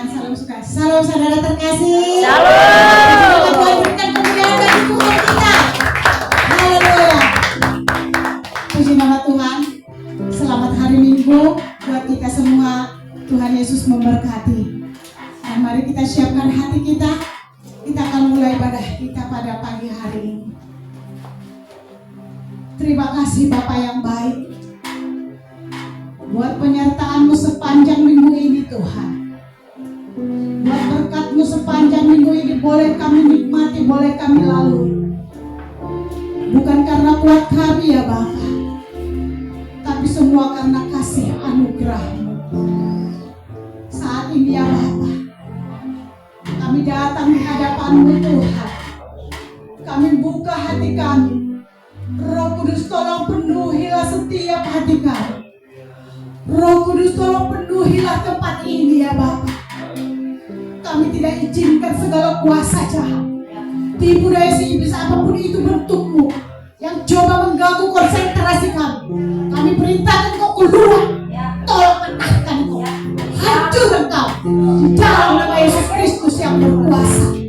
Tuhan, salam sukacita. Salam saudara terkasih. Shalom. Tuhan berikan kemuliaan bagi Tuhan kita. Haleluya. Puji nama Tuhan. Selamat hari Minggu buat kita semua. Tuhan Yesus memberkati. Dan mari kita siapkan hati kita. Kita akan mulai ibadah kita pada pagi hari ini. Terima kasih Bapa yang baik buat penyertaan-Mu sepanjang minggu ini Tuhan. Buat berkat-Mu sepanjang minggu ini boleh kami nikmati, boleh kami lalui. Bukan karena kuat kami ya Bapa, tapi semua karena kasih anugerah-Mu. Saat ini ya Bapa, kami datang di hadapan-Mu Tuhan. Kami buka hati kami. Roh Kudus tolong penuhilah setiap hati kami. Roh Kudus tolong penuhilah tempat ini ya Bapa. Kami tidak izinkan segala kuasa jahat, tipu daya si iblis apapun itu bentukmu yang coba mengganggu konsentrasi kami. Kami perintahkan kau keluar. Tolong menangkan kau. Hancur engkau di dalam nama Yesus Kristus yang berkuasa.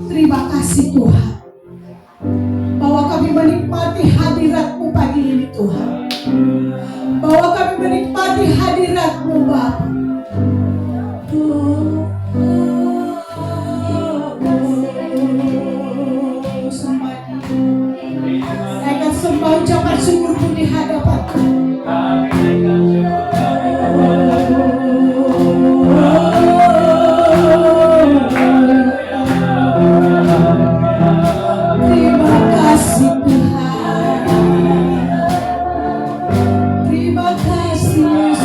Terima kasih Tuhan bahwa kami menikmati hadirat-Mu pagi ini Tuhan. Bahwa kami menikmati hadirat-Mu Bapa. Naikkan sembah ucapan syukur-Mu di hadapan-Mu. Terima kasih Tuhan. Terima kasih Yesus.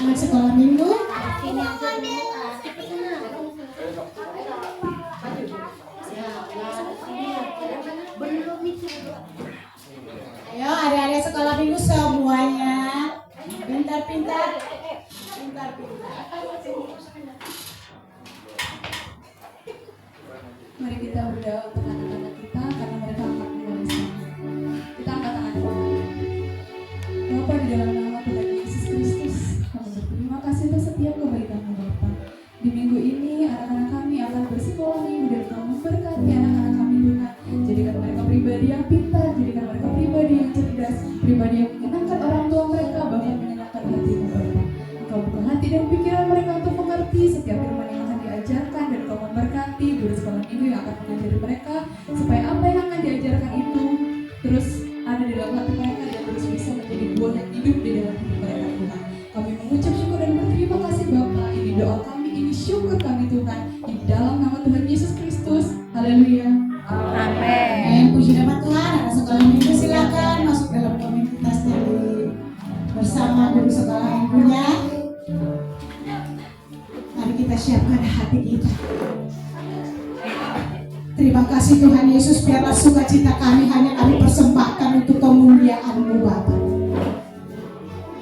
tangan sekolah minggu. Ayo adik-adik sekolah minggu semuanya. Pintar-pintar. Mari kita berdoa untuk anak-anak kita karena mereka akan mulai sekolah. Kita angkat tangan. Bapa di dalam nama Tuhan Yesus Kristus, kami berterima kasih atas setiap kebaikan-Mu Bapa. Di minggu ini anak-anak kami akan bersekolah minggu dan Kau memberkati anak-anak kami Tuhan. Jadikan mereka pribadi yang pintar, jadikan mereka pribadi yang cerdas, pribadi yang menyenangkan orang tua mereka, bahkan menyenangkan hati-Mu Bapa. Engkau buka hati dan pikiran mereka untuk mengerti setiap firman yang akan diajarkan, dan Kau memberkati guru sekolah minggu yang akan mengajari mereka supaya apa yang akan diajarkan itu terus ada di dalam hati mereka dan terus bisa menjadi buah yang hidup di dalam hidup mereka Tuhan. Kami mengucap syukur dan berterima kasih Bapa. Ini doa kami, ini syukur kami Tuhan, di dalam nama Tuhan Yesus Kristus. Haleluya. Amin. Puji nama Tuhan. Anak sekolah minggu silakan masuk dalam komunitas dari bersama guru sekolah minggunya. Mari kita siapkan hati kita. Terima kasih Tuhan Yesus, biarlah sukacita kami hanya kami persembahkan untuk kemuliaan-Mu Bapa.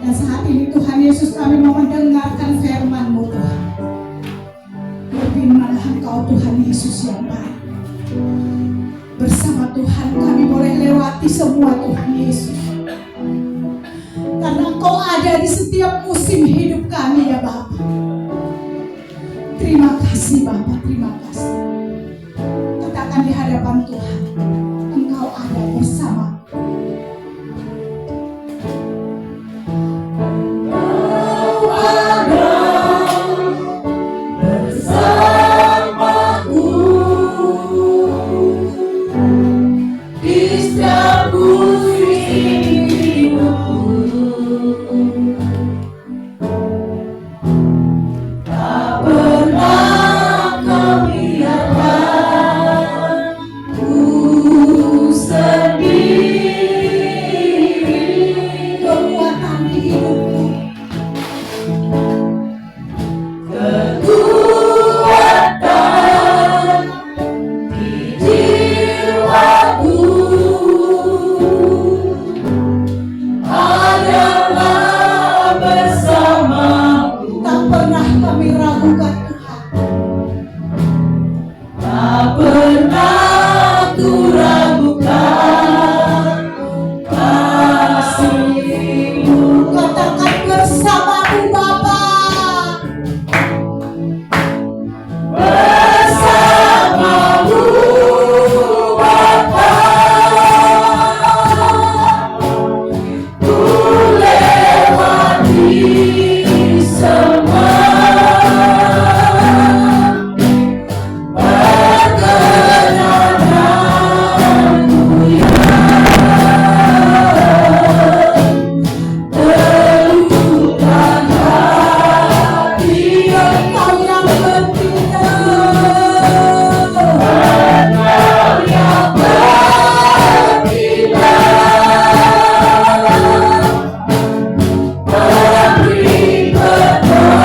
Dan saat ini Tuhan Yesus, kami mau mendengarkan firman-Mu Tuhan. Berfirmanlah Engkau Tuhan Yesus yang baik. Bersama Tuhan kami boleh lewati semua Tuhan Yesus. Karena Engkau ada di setiap musim hidup kami ya Bapa. Terima kasih Bapa, terima kasih. Katakan di hadapan Tuhan, Engkau ada bersama. Engkau ada bersamaku di setiap musim hidupku. Tak pernah Kau biarkan ku sendiri. Kekuatan di hidupku, kekuatan di jiwaku adalah bersamaku. Tak pernah kami ragukan Tuhan. Tak pernah ku ragukan kasih-Mu. Katakan bersamaku Bapa. Bersamamu Bapa. Ku lewati semua perkenananmu yang terlukan hati. Engkau yang bertindak, Engkau yang bertindak, beri petunjuk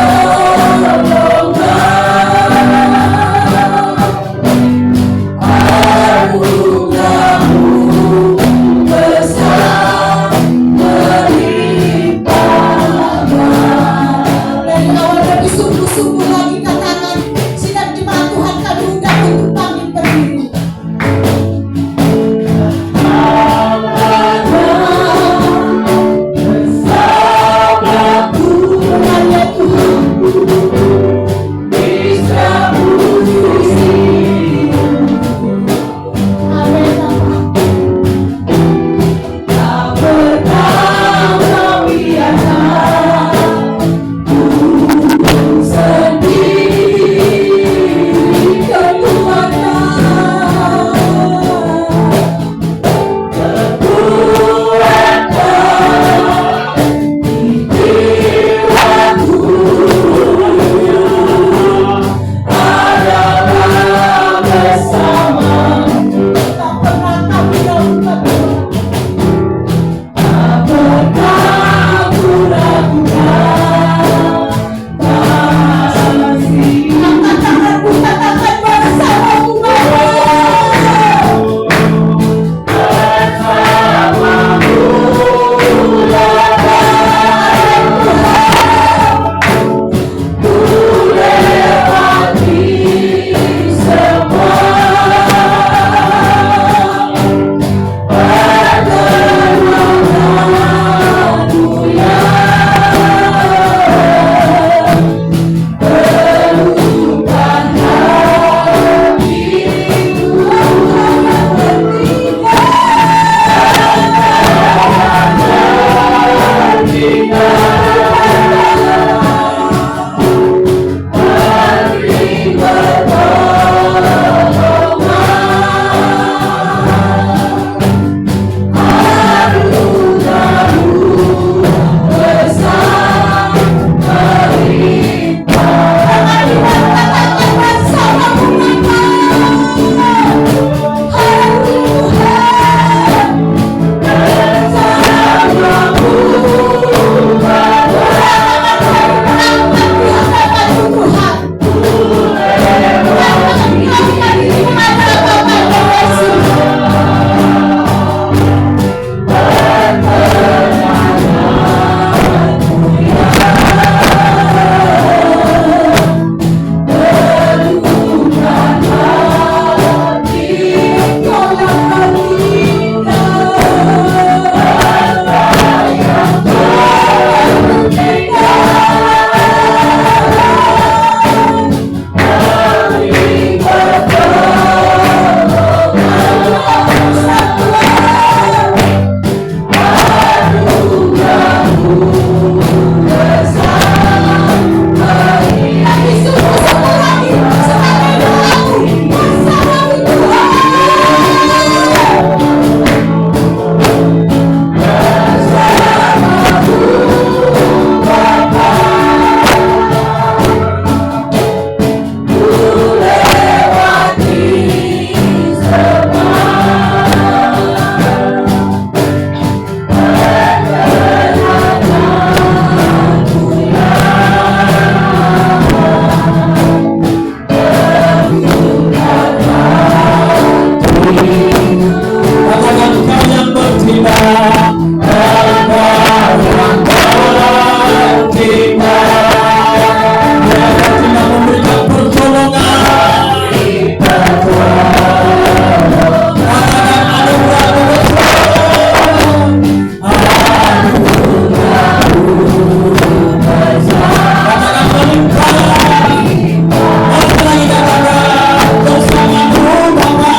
kita, dia tidak memberikan pertolongan. Katakan anugerah-Mu besar. Katakan melimpah. Masih lagi katakan bersama-Mu Bapa.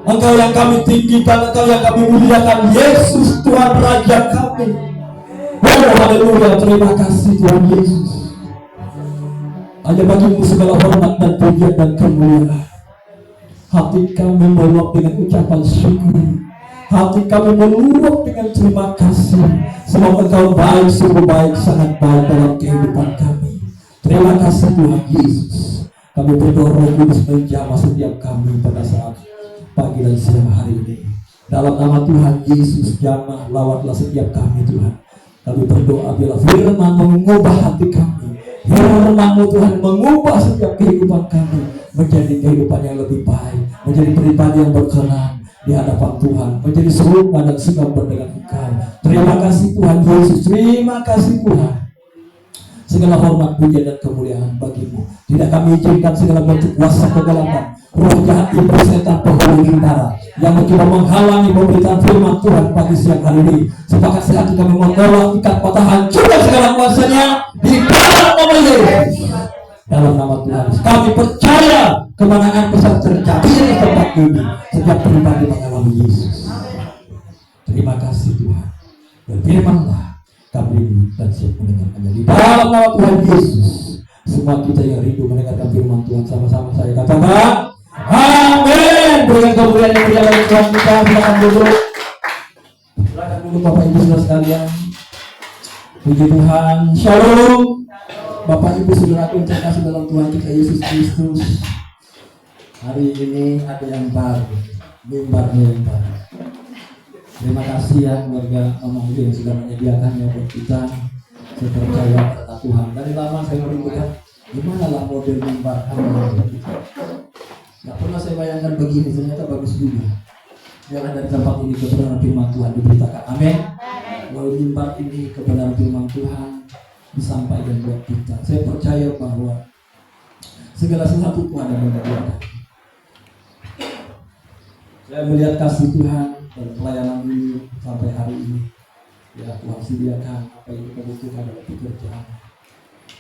Engkau yang kami tinggikan, Engkau yang kami muliakan. Yesus Tuhan Raja kami. Oh haleluya, terima kasih Tuhan Yesus. Hanya bagimu segala hormat dan pujian dan kemuliaan. Hati kami meluap dengan ucapan syukur. Hati kami meluap dengan terima kasih. Semoga Engkau baik, sungguh baik, sangat baik dalam kehidupan kami. Terima kasih Tuhan Yesus. Kami berdoa Roh Kudus menjamah setiap kami pada saat pagi dan siang hari ini. Dalam nama Tuhan Yesus, jamah lawatlah setiap kami Tuhan. Kami berdoa bila firman mengubah hati kami. Firman-Mu Tuhan mengubah setiap kehidupan kami menjadi kehidupan yang lebih baik, menjadi pribadi yang berkenan di hadapan Tuhan, menjadi serupa dan segambar dengan Engkau. Terima kasih Tuhan Yesus, terima kasih Tuhan. Segala hormat, pujian dan kemuliaan bagimu. Tidak kami izinkan segala bentuk kuasa kegelapan, roh jahat, iblis, setan, penghulu lintara yang mencoba menghalangi pemberitaan firman Tuhan pagi siang hari ini. Sepakat sehati kami menolak ikat patah, hancurkan segala kuasanya di dalam nama Yesus. Dalam nama Tuhan kami percaya kemenangan besar terjadi di tempat ini. Setiap pribadi mengalami Yesus. Terima kasih Tuhan. Berfirmanlah kami dan siap mendengarkannya di dalam nama Tuhan Yesus. Semua kita yang rindu mendengarkan firman Tuhan, sama-sama saya katakan amin. Berikan kemuliaan yang tidak lain Tuhan kita. Silakan duduk. Silakan duduk Bapak Ibu saudara sekalian. Puji Tuhan. Shalom. Bapak Ibu saudaraku yang terkasih dalam Tuhan kita Yesus Kristus. Hari ini ada yang baru, mimbarnya yang baru. Terima kasih ya keluarga Omong yang sudah menyediakannya buat kita. Saya percaya kata Tuhan. Dari lama saya merindukan gimana lah model mimbar kami. Gak pernah saya bayangkan begini, ternyata bagus juga. Jangan dari tempat ini kebenaran firman Tuhan diberitakan. Amin. Melalui mimbar ini kebenaran firman Tuhan disampaikan buat kita. Saya percaya bahwa segala sesuatu Tuhan yang memberkati. Saya melihat kasih Tuhan dan pelayanan ini sampai hari ini. Ya Tuhan sediakan apa yang kita butuhkan dalam pekerjaan.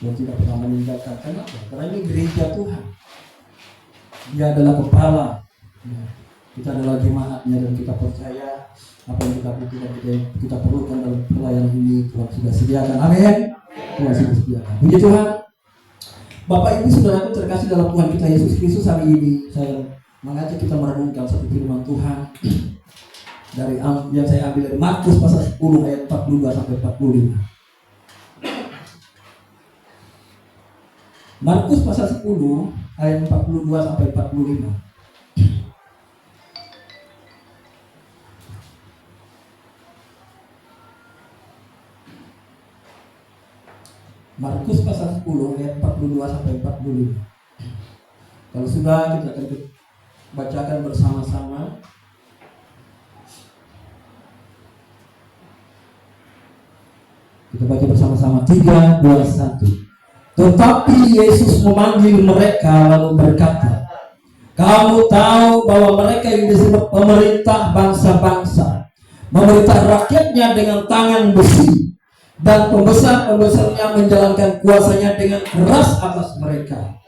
Tuhan tidak pernah meninggalkan. Kenapa? Karena ini gereja Tuhan. Dia adalah kepala. Ya, kita adalah jemaatnya dan kita percaya apa yang kita butuhkan, kita perlukan dalam pelayanan ini Tuhan sudah sediakan. Amin. Tuhan sudah sediakan. Puji Tuhan. Bapak Ibu saudaraku terkasih dalam Tuhan kita Yesus Kristus, hari ini saya mengajak kita merenungkan satu firman Tuhan dari yang saya ambil dari Markus pasal 10 ayat 42 sampai 45. Markus pasal 10 ayat 42 sampai 45. Markus pasal 10 ayat 42 sampai 45. Kalau sudah kita akan bacakan bersama-sama. Kita baca bersama-sama 3, 2, 1. Tetapi Yesus memanggil mereka lalu berkata, kamu tahu bahwa mereka yang disebut pemerintah bangsa-bangsa memerintah rakyatnya dengan tangan besi, dan pembesar-pembesarnya menjalankan kuasanya dengan keras atas mereka.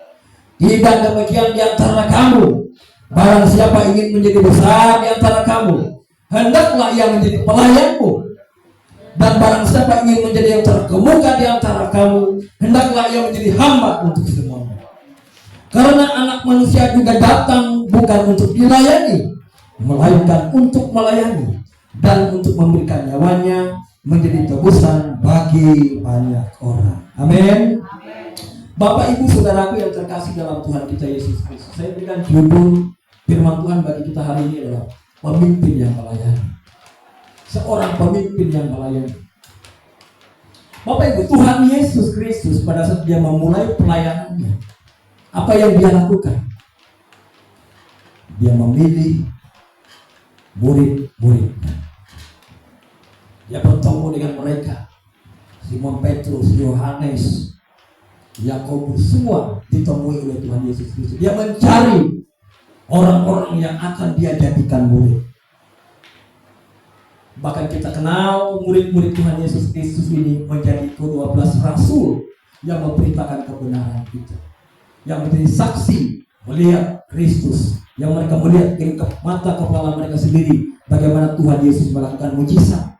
Tidak demikian di antara kamu. Barang siapa ingin menjadi besar di antara kamu, hendaklah ia menjadi pelayanmu. Dan barang siapa ingin menjadi yang terkemuka di antara kamu, hendaklah ia menjadi hamba untuk semuanya. Karena anak manusia juga datang bukan untuk dilayani, melainkan untuk melayani dan untuk memberikan nyawanya menjadi tebusan bagi banyak orang. Amin. Bapak Ibu saudaraku yang terkasih dalam Tuhan kita Yesus Kristus, saya berikan judul firman Tuhan bagi kita hari ini adalah pemimpin yang melayani. Seorang pemimpin yang melayani. Bapak Ibu, Tuhan Yesus Kristus pada saat dia memulai pelayanannya, apa yang dia lakukan? Dia memilih murid-muridnya. Dia bertemu dengan mereka. Simon Petrus, Yohanes, Yakobus, semua ditemui oleh Tuhan Yesus Kristus. Dia mencari orang-orang yang akan dia jadikan murid. Bahkan kita kenal murid-murid Tuhan Yesus Kristus ini menjadi ke-12 rasul yang memberitakan kebenaran itu, yang menjadi saksi melihat Kristus, yang mereka melihat dengan mata kepala mereka sendiri bagaimana Tuhan Yesus melakukan mujizat,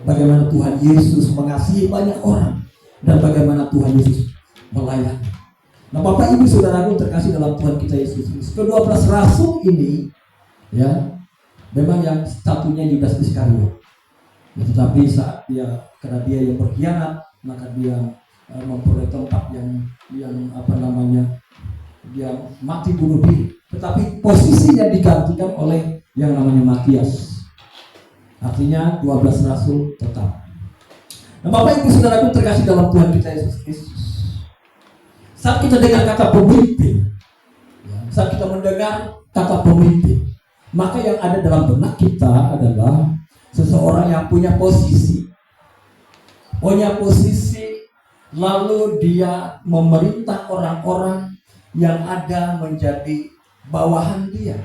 bagaimana Tuhan Yesus mengasihi banyak orang, dan bagaimana Tuhan Yesus melayani. Nah, Bapak Ibu Saudaraku terkasih dalam Tuhan kita Yesus Kristus, ke-12 rasul ini ya memang yang satunya Yudas Iskariot. Ya, tetapi saat karena dia yang berkhianat, maka dia memperoleh tempat yang dia mati bunuh diri. Tetapi posisinya digantikan oleh yang namanya Matias. Artinya 12 rasul tetap. Nah, Bapak Ibu Saudaraku terkasih dalam Tuhan kita Yesus Kristus, saat kita dengar kata pemimpin, saat kita mendengar kata pemimpin, maka yang ada dalam benak kita adalah seseorang yang punya posisi, lalu dia memerintah orang-orang yang ada menjadi bawahan dia,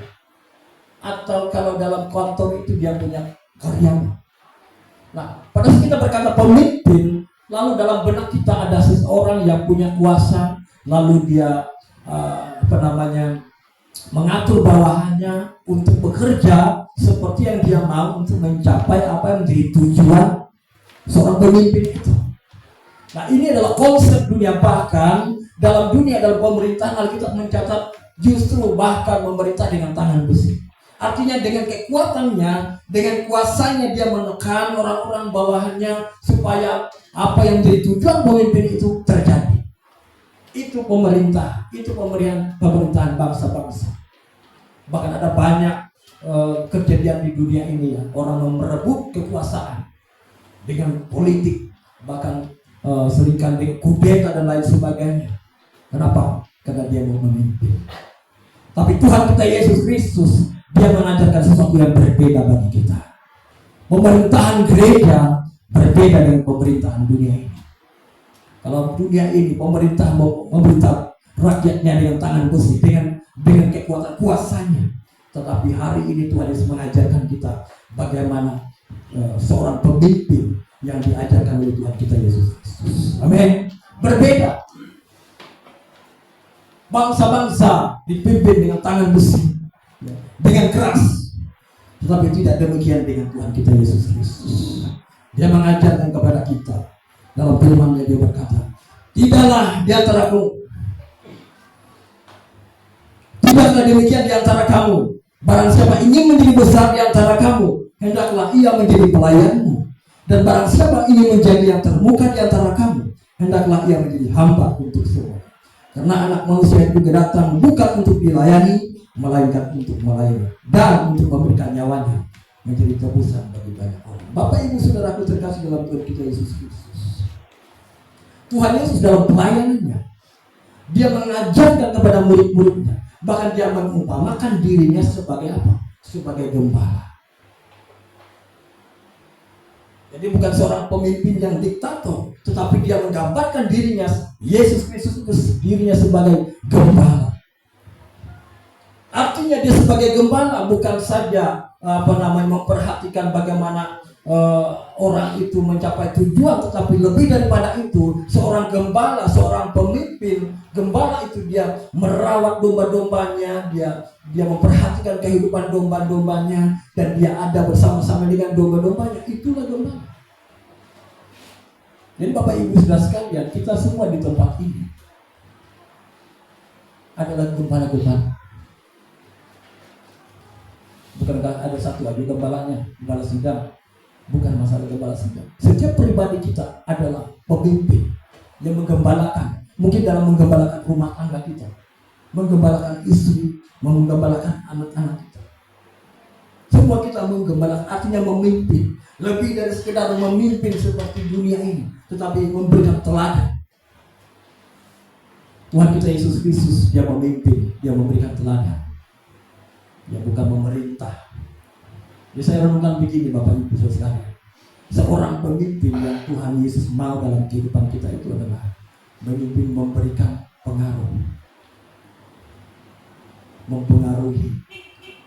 atau kalau dalam kantor itu dia punya karyawan. Nah, pada saat kita berkata pemimpin, lalu dalam benak kita ada seseorang yang punya kuasa, lalu dia mengatur bawahannya untuk bekerja seperti yang dia mau untuk mencapai apa yang menjadi tujuan seorang pemimpin itu. Nah, ini adalah konsep dunia. Bahkan dalam pemerintahan, Alkitab mencatat justru bahkan memerintah dengan tangan besi. Artinya dengan kekuatannya, dengan kuasanya dia menekan orang-orang bawahannya supaya apa yang menjadi tujuan pemimpin itu terjadi. Itu pemerintah, itu pemerintahan bangsa-bangsa. Bahkan ada banyak kejadian di dunia ini ya, orang merebut kekuasaan dengan politik, bahkan seringkali dengan kudeta dan lain sebagainya. Kenapa? Karena dia mau memimpin. Tapi Tuhan kita Yesus Kristus, dia mengajarkan sesuatu yang berbeda bagi kita. Pemerintahan gereja berbeda dengan pemerintahan dunia ini. Kalau dunia ini pemerintah rakyatnya dengan tangan besi, dengan kekuatan kuasanya. Tetapi hari ini Tuhan Yesus mengajarkan kita bagaimana seorang pemimpin yang diajarkan oleh Tuhan kita Yesus Kristus. Amin. Berbeda. Bangsa-bangsa dipimpin dengan tangan besi, dengan keras. Tetapi tidak demikian dengan Tuhan kita Yesus Kristus. Dia mengajarkan kepada kita dalam firman-Nya, dia berkata, tidaklah demikian di antara kamu. Barang siapa ingin menjadi besar di antara kamu, hendaklah ia menjadi pelayanmu. Dan barang siapa ingin menjadi yang termuka di antara kamu, hendaklah ia menjadi hamba untuk semua. Karena Anak Manusia itu datang bukan untuk dilayani, melainkan untuk melayani dan untuk memberikan nyawanya menjadi tebusan bagi banyak orang. Bapak Ibu Saudaraku terkasih dalam Tuhan kita Yesus Kristus, Tuhan Yesus dalam pelayanannya, dia mengajarkan kepada murid-muridnya, bahkan dia mengumpamakan dirinya sebagai apa? Sebagai gembala. Jadi bukan seorang pemimpin yang diktator, tetapi dia menggambarkan dirinya, Yesus Kristus itu dirinya sebagai gembala. Artinya dia sebagai gembala bukan saja memperhatikan bagaimana orang itu mencapai tujuan, tetapi lebih daripada itu, seorang gembala, seorang pemimpin gembala itu dia merawat domba-dombanya, dia memperhatikan kehidupan domba-dombanya, dan dia ada bersama-sama dengan domba-dombanya. Itulah gembala. Jadi Bapak Ibu Saudara sekalian, kita semua di tempat ini adalah gembala-gembala. Bukankah ada satu lagi gembalanya, gembala sidang? Bukan masalah gembala sidang. Setiap pribadi kita adalah pemimpin yang menggembalakan. Mungkin dalam menggembalakan rumah tangga kita, menggembalakan istri, menggembalakan anak-anak kita. Semua kita menggembalakan, artinya memimpin. Lebih dari sekedar memimpin seperti dunia ini, tetapi memberikan teladan. Tuhan kita Yesus Kristus, dia memimpin, dia memberikan teladan. Dia bukan memerintah. Jadi saya renungkan begini Bapak Ibu Saudara, seorang pemimpin yang Tuhan Yesus mau dalam kehidupan kita itu adalah memimpin, memberikan pengaruh, mempengaruhi,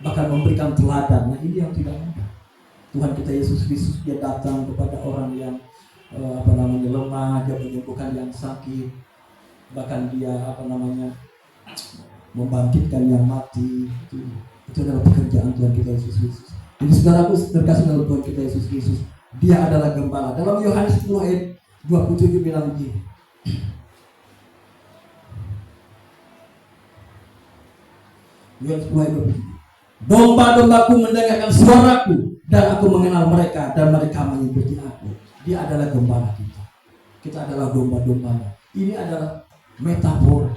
bahkan memberikan teladan. Nah, ini yang tidak mudah. Tuhan kita Yesus Kristus, dia datang kepada orang yang lemah, dia menyembuhkan yang sakit, bahkan dia membangkitkan yang mati. Itu adalah pekerjaan Tuhan kita Yesus Kristus. Jadi saudaraku terkasih dalam Tuhan kita Yesus Kristus, Dia adalah gembala. Dalam Yohanes 10 ayat 27 bilang begini. Yohanes 10 ayat 27. Domba-dombaku mendengarkan suaraku, dan aku mengenal mereka, dan mereka mengikuti aku. Dia adalah gembala kita. Kita adalah domba-dombanya. Ini adalah metafor.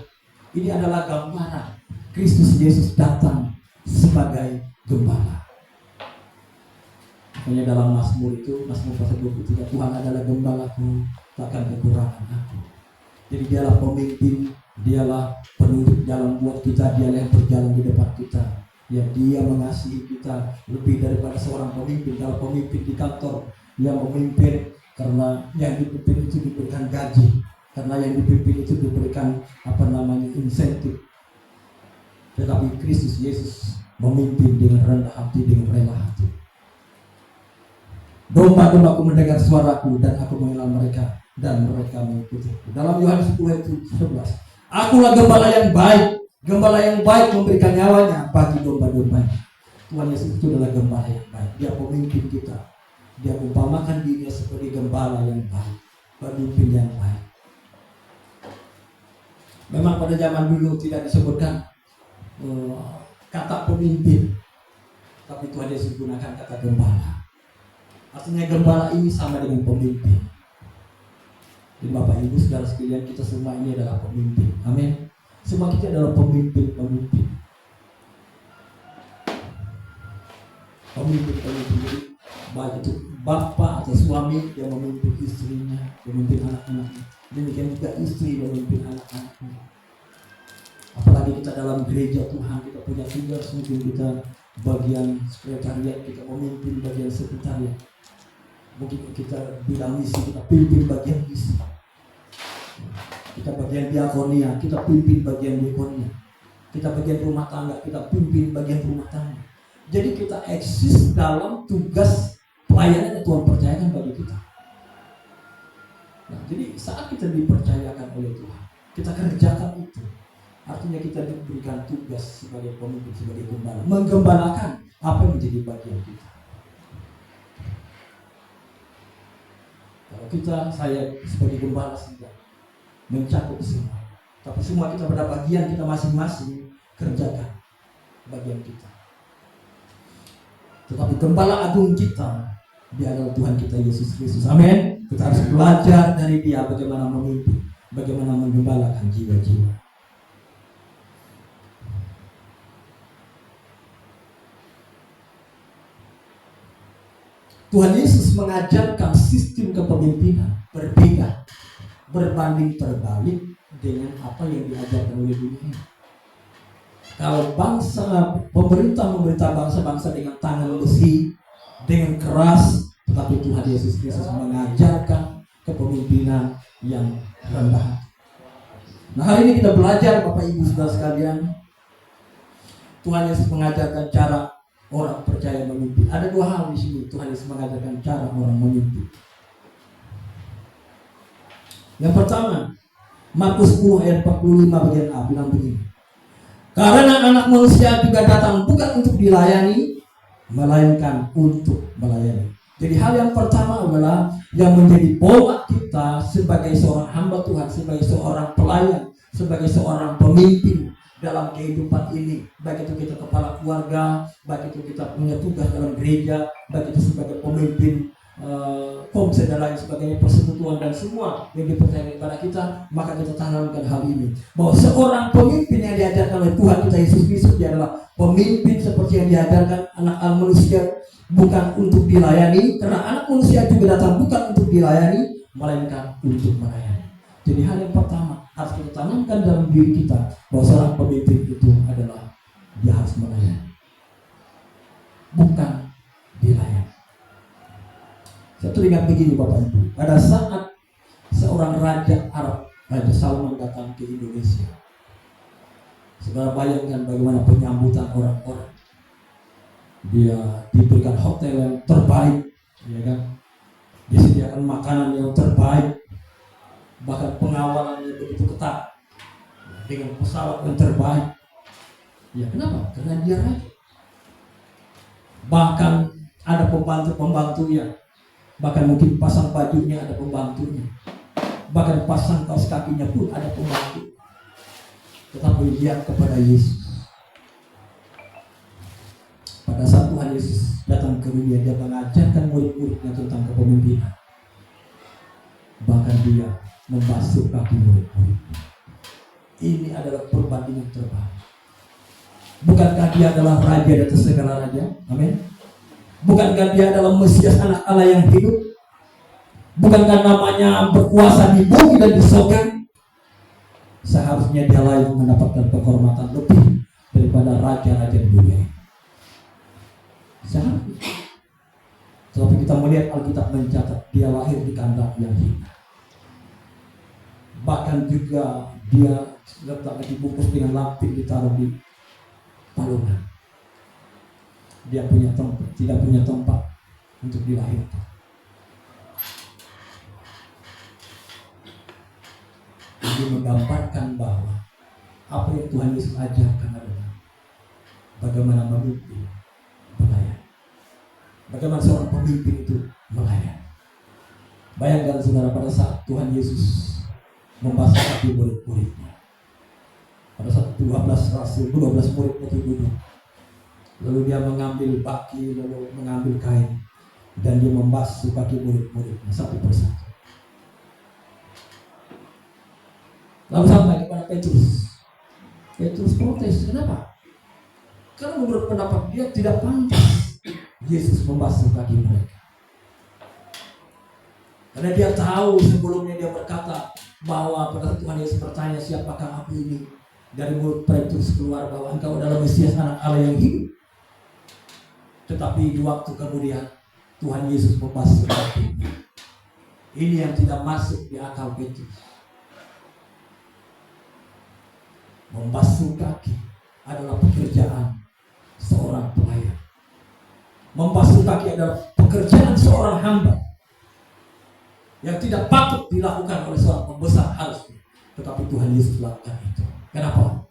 Ini adalah gambaran Kristus Yesus datang sebagai gembala. Makanya dalam Mazmur itu, Mazmur pasal 23, Tuhan adalah gembalaku, takkan kekurangan aku. Jadi dialah pemimpin, dialah penunjuk jalan buat kita, dialah yang berjalan di depan kita. Ya, Dia mengasihi kita lebih daripada seorang pemimpin. Kalau pemimpin di kantor yang memimpin karena yang dipimpin itu diberikan gaji, karena yang dipimpin itu diberikan insentif. Tetapi Kristus Yesus memimpin dengan rendah hati, dengan rela hati. Domba-dombaku mendengar suaraku, dan aku mengenal mereka, dan mereka mengikuti. Dalam Yohanes 10 ayat 11, akulah gembala yang baik. Gembala yang baik memberikan nyawanya bagi domba-dombanya. Tuhan Yesus itu adalah gembala yang baik. Dia pemimpin kita. Dia mengumpamakan dirinya sebagai gembala yang baik, pemimpin yang baik. Memang pada zaman dulu tidak disebutkan kata pemimpin, tapi Tuhan Yesus gunakan kata gembala. Artinya gembala ini sama dengan pemimpin. Jadi Bapak Ibu saudara sekalian, kita semua ini adalah pemimpin. Amin. Semua kita adalah pemimpin-pemimpin. Pemimpin-pemimpin, baik itu bapak atau suami yang memimpin istrinya, memimpin anak-anaknya. Demikian juga istri yang memimpin anak-anaknya. Apalagi kita dalam gereja Tuhan, kita punya tugas, mungkin kita bagian sekretariat, kita memimpin bagian sekretariat. Mungkin kita bidang misi, kita pimpin bagian misi. Kita bagian diakonia, kita pimpin bagian diakonia. Kita bagian rumah tangga, kita pimpin bagian rumah tangga. Jadi kita eksis dalam tugas pelayanan yang Tuhan percayakan bagi kita. Nah, jadi saat kita dipercayakan oleh Tuhan, kita kerjakan itu. Artinya kita diberikan tugas sebagai pemimpin, sebagai gembala, menggembalakan apa yang menjadi bagian kita. Kalau saya sebagai gembala sudah mencakup semua, tapi semua kita pada bagian kita masing-masing kerjakan bagian kita. Tetapi gembala agung kita, Dia adalah Tuhan kita Yesus Kristus. Amin. Kita harus belajar dari Dia bagaimana memimpin, bagaimana menggembalakan jiwa-jiwa. Tuhan Yesus mengajarkan sistem kepemimpinan berbeda, berbanding terbalik dengan apa yang diajarkan oleh dunia. Kalau pemerintah bangsa-bangsa dengan tangan besi, dengan keras, tetapi Tuhan Yesus Kristus mengajarkan kepemimpinan yang rendah. Nah, hari ini kita belajar, Bapak Ibu saudara sekalian, Tuhan Yesus mengajarkan cara orang percaya memimpin. Ada dua hal di sini Tuhan Yesus mengajarkan cara orang memimpin. Yang pertama, Markus 10 ayat 45 bagian A bilang begini. Karena anak manusia juga datang bukan untuk dilayani, melainkan untuk melayani. Jadi hal yang pertama adalah yang menjadi bawa kita sebagai seorang hamba Tuhan, sebagai seorang pelayan, sebagai seorang pemimpin dalam kehidupan ini, baik itu kita kepala keluarga, baik itu kita punya tugas dalam gereja, baik itu sebagai pemimpin komsel dan lain sebagainya, persekutuan dan semua yang dipercayakan kepada kita, maka kita tanamkan hal ini bahwa seorang pemimpin yang diajarkan oleh Tuhan kita Yesus Kristus, dia adalah pemimpin seperti yang diajarkan anak manusia, bukan untuk dilayani, karena anak manusia juga datang bukan untuk dilayani, melainkan untuk melayani. Jadi hal yang pertama harus kita tanamkan dalam diri kita bahwa seorang pemimpin itu adalah dia harus melayani, bukan dilayani. Saya teringat begini Bapak Ibu, pada saat seorang raja Arab, Raja Salman datang ke Indonesia, saudara bayangkan bagaimana penyambutan orang-orang. Dia diberikan hotel yang terbaik, ya kan? Disediakan makanan yang terbaik, bahkan pengawalannya begitu ketat, dengan pesawat yang terbaik. Ya kenapa? Karena dia raja. Bahkan ada pembantu-pembantunya. Bahkan mungkin pasang bajunya ada pembantunya. Bahkan pasang kaos kakinya pun ada pembantu. Tetapi lihat kepada Yesus. Pada saat Tuhan Yesus datang ke dunia, dia mengajarkan murid-muridnya tentang kepemimpinan. Bahkan dia membasuh kaki murid-muridnya. Ini adalah perbandingan terbaik. Bukankah dia adalah raja di atas segala raja? Amin. Bukankah dia adalah Mesias, anak Allah yang hidup? Bukankah namanya berkuasa di bumi dan di surga? Seharusnya dia layak mendapatkan penghormatan lebih daripada raja-raja di dunia ini. Seharusnya. Tetapi kita melihat Alkitab mencatat dia lahir di kandang yang hina. Bahkan juga dia letaknya dibungkus dengan lampin, ditaruh di palungan. Dia tidak punya tempat untuk dilahirkan. Ini menggambarkan bahwa apa yang Tuhan Yesus ajarkan adalah bagaimana memimpin, pelayan. Bagaimana seorang pemimpin itu melayani. Bayangkan saudara, pada saat Tuhan Yesus membasuh kaki murid-muridnya. Pada saat 12 murid itu duduk. Lalu dia mengambil baki, lalu mengambil kain, dan dia membasuh kaki murid-muridnya satu persatu. Lalu sampai kepada Petrus. Petrus protes, kenapa? Karena menurut pendapat dia tidak pantas Yesus membasuh kaki mereka. Karena dia tahu sebelumnya dia berkata bahwa pada Tuhan Yesus bertanya, siapakah aku ini? Dari mulut Petrus keluar bahwa engkau adalah Mesias, anak Allah yang hidup. Tetapi di waktu kemudian Tuhan Yesus membasuh kaki. Ini yang tidak masuk di akal Petrus. Membasuh kaki adalah pekerjaan seorang pelayan. Membasuh kaki adalah pekerjaan seorang hamba yang tidak patut dilakukan oleh seorang pembesar harusnya. Tetapi Tuhan Yesus lakukan itu. Kenapa?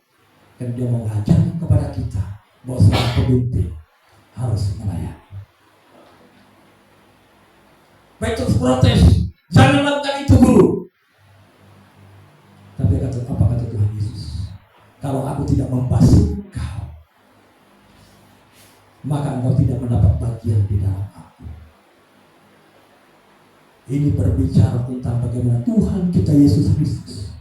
Karena dia mengajarkan kepada kita bahwa seorang pemimpin harus melayani. Petrus protes, jangan lakukan itu dulu. Tapi apa kata Tuhan Yesus? Kalau aku tidak membasuh engkau, maka engkau tidak mendapat bagian di dalam aku. Ini berbicara tentang bagaimana Tuhan kita Yesus Kristus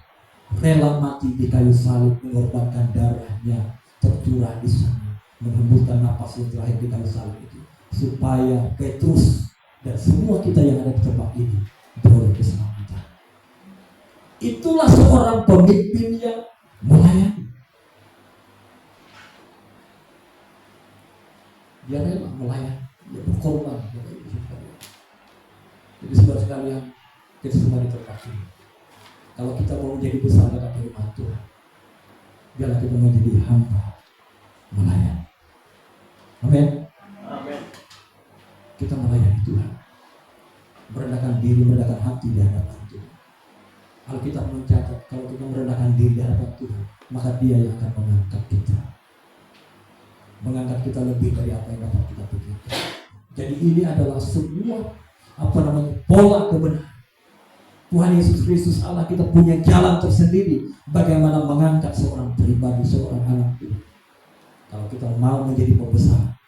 rela mati di kayu salib, mengorbankan darahnya tercurah di sana, menghembuskan napas yang terakhir di kayu salib itu, supaya Petrus dan semua kita yang ada di tempat ini beroleh keselamatan. Itulah seorang pemimpin yang melayani. Dia rela melayani, dia berkorban. Jadi saudara sekalian, kita semua di tempat ini, kalau kita mau menjadi besar dalam firman Tuhan, biarlah kita menjadi hamba melayani. Amin. Amin. Kita melayani Tuhan, merendahkan diri, merendahkan hati di hadapan Tuhan. Alkitab mencatat kalau kita merendahkan diri di hadapan Tuhan, maka Dia yang akan mengangkat kita lebih dari apa yang dapat kita pikirkan. Jadi ini adalah sebuah pola kebenaran. Tuhan Yesus Kristus Allah kita punya jalan tersendiri bagaimana mengangkat seorang pribadi, seorang anak Tuhan. Kalau kita mau menjadi pembesar,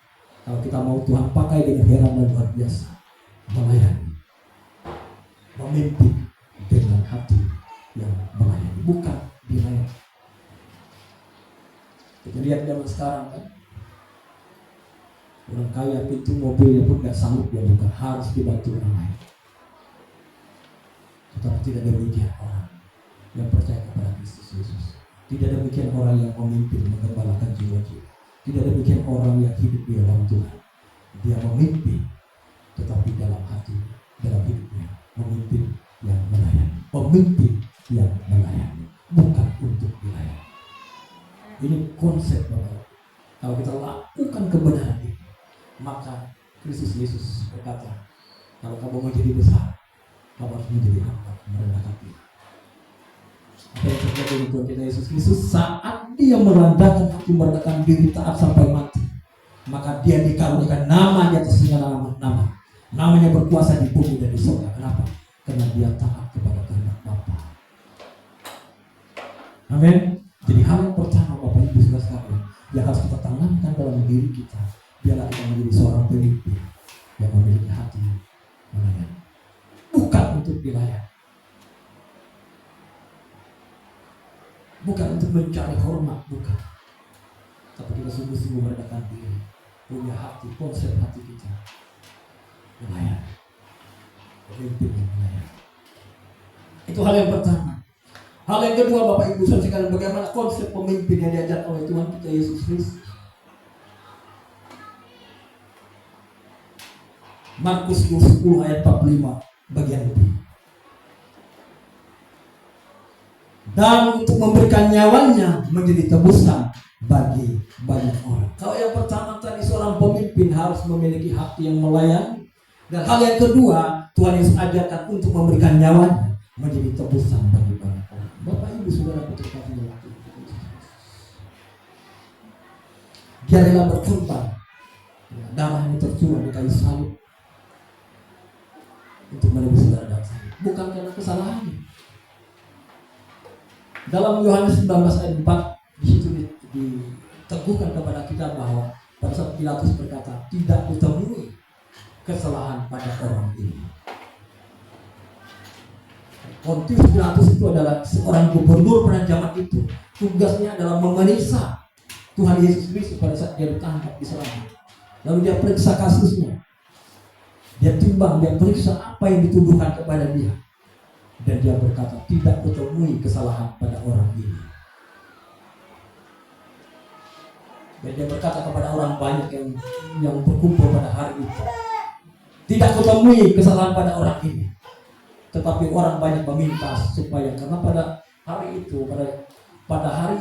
kalau kita mau Tuhan pakai dengan heran dan luar biasa, melayani, memimpin dengan hati yang melayani, bukan dilayani. Kita lihat zaman sekarang kan, orang kaya pintu mobilnya pun gak sanggup dia buka, harus dibantu orang lain. Tetapi tidak demikian orang yang percaya kepada Kristus Yesus. Tidak demikian orang yang memimpin, menggembalakan jiwa-jiwa. Tidak demikian orang yang hidup di dalam Tuhan. Dia memimpin, tetapi dalam hati, dalam hidupnya, memimpin yang melayani. Pemimpin yang melayani, bukan untuk dilayani. Ini konsep Bapak. Kalau kita lakukan kebenaran ini, maka Kristus Yesus berkata, kalau kamu menjadi besar, kamu harus menjadi hamba, merendahkan diri. Apa yang terjadi di Tuhan kita Yesus Kristus saat dia merendahkan hati, merendahkan diri taat sampai mati, maka dia dikaruniakan nama di atas segala nama. Namanya berkuasa di bumi dan di surga. Kenapa? Karena dia taat kepada kehendak Bapa. Amin. Jadi hal yang pertama Bapak Ibu Saudara sekalian yang harus kita tanamkan dalam diri kita, biarlah kita menjadi seorang pemimpin yang memiliki hati melayani, bukan untuk dilayani, bukan untuk mencari hormat, bukan, tapi kita sungguh-sungguh merendahkan diri, punya hati, konsep hati kita melayani, pemimpin yang melayani. Itu hal yang pertama. Hal yang kedua Bapak Ibu Saudara sekalian, bagaimana konsep pemimpin yang diajar oleh Tuhan kita Yesus Kristus. Markus 10 ayat 45 bagian B. Dan untuk memberikan nyawanya menjadi tebusan bagi banyak orang. Kalau yang pertama tadi, seorang pemimpin harus memiliki hati yang melayani. Dan hal yang kedua, Tuhan Yesus ajarkan untuk memberikan nyawanya menjadi tebusan bagi banyak orang. Bapak Ibu Saudara terkasih dalam Tuhan, dia rela berkorban, darahnya tercurah di kayu salib untuk menebus saudara dan saya, bukan karena kesalahannya. Dalam Yohanes 19 ayat 4 di situ diteguhkan kepada kita bahwa pada saat Pilatus berkata, tidak kutemui kesalahan pada orang ini. Pontius Pilatus itu adalah seorang gubernur pada zaman itu. Tugasnya adalah memeriksa Tuhan Yesus Kristus pada saat dia ditangkap di sana. Lalu dia periksa kasusnya. Dia timbang, dia periksa apa yang dituduhkan kepada dia. Dan dia berkata, tidak kutemui kesalahan pada orang ini. Dan dia berkata kepada orang banyak yang berkumpul pada hari itu, tidak kutemui kesalahan pada orang ini. Tetapi orang banyak meminta supaya, karena pada hari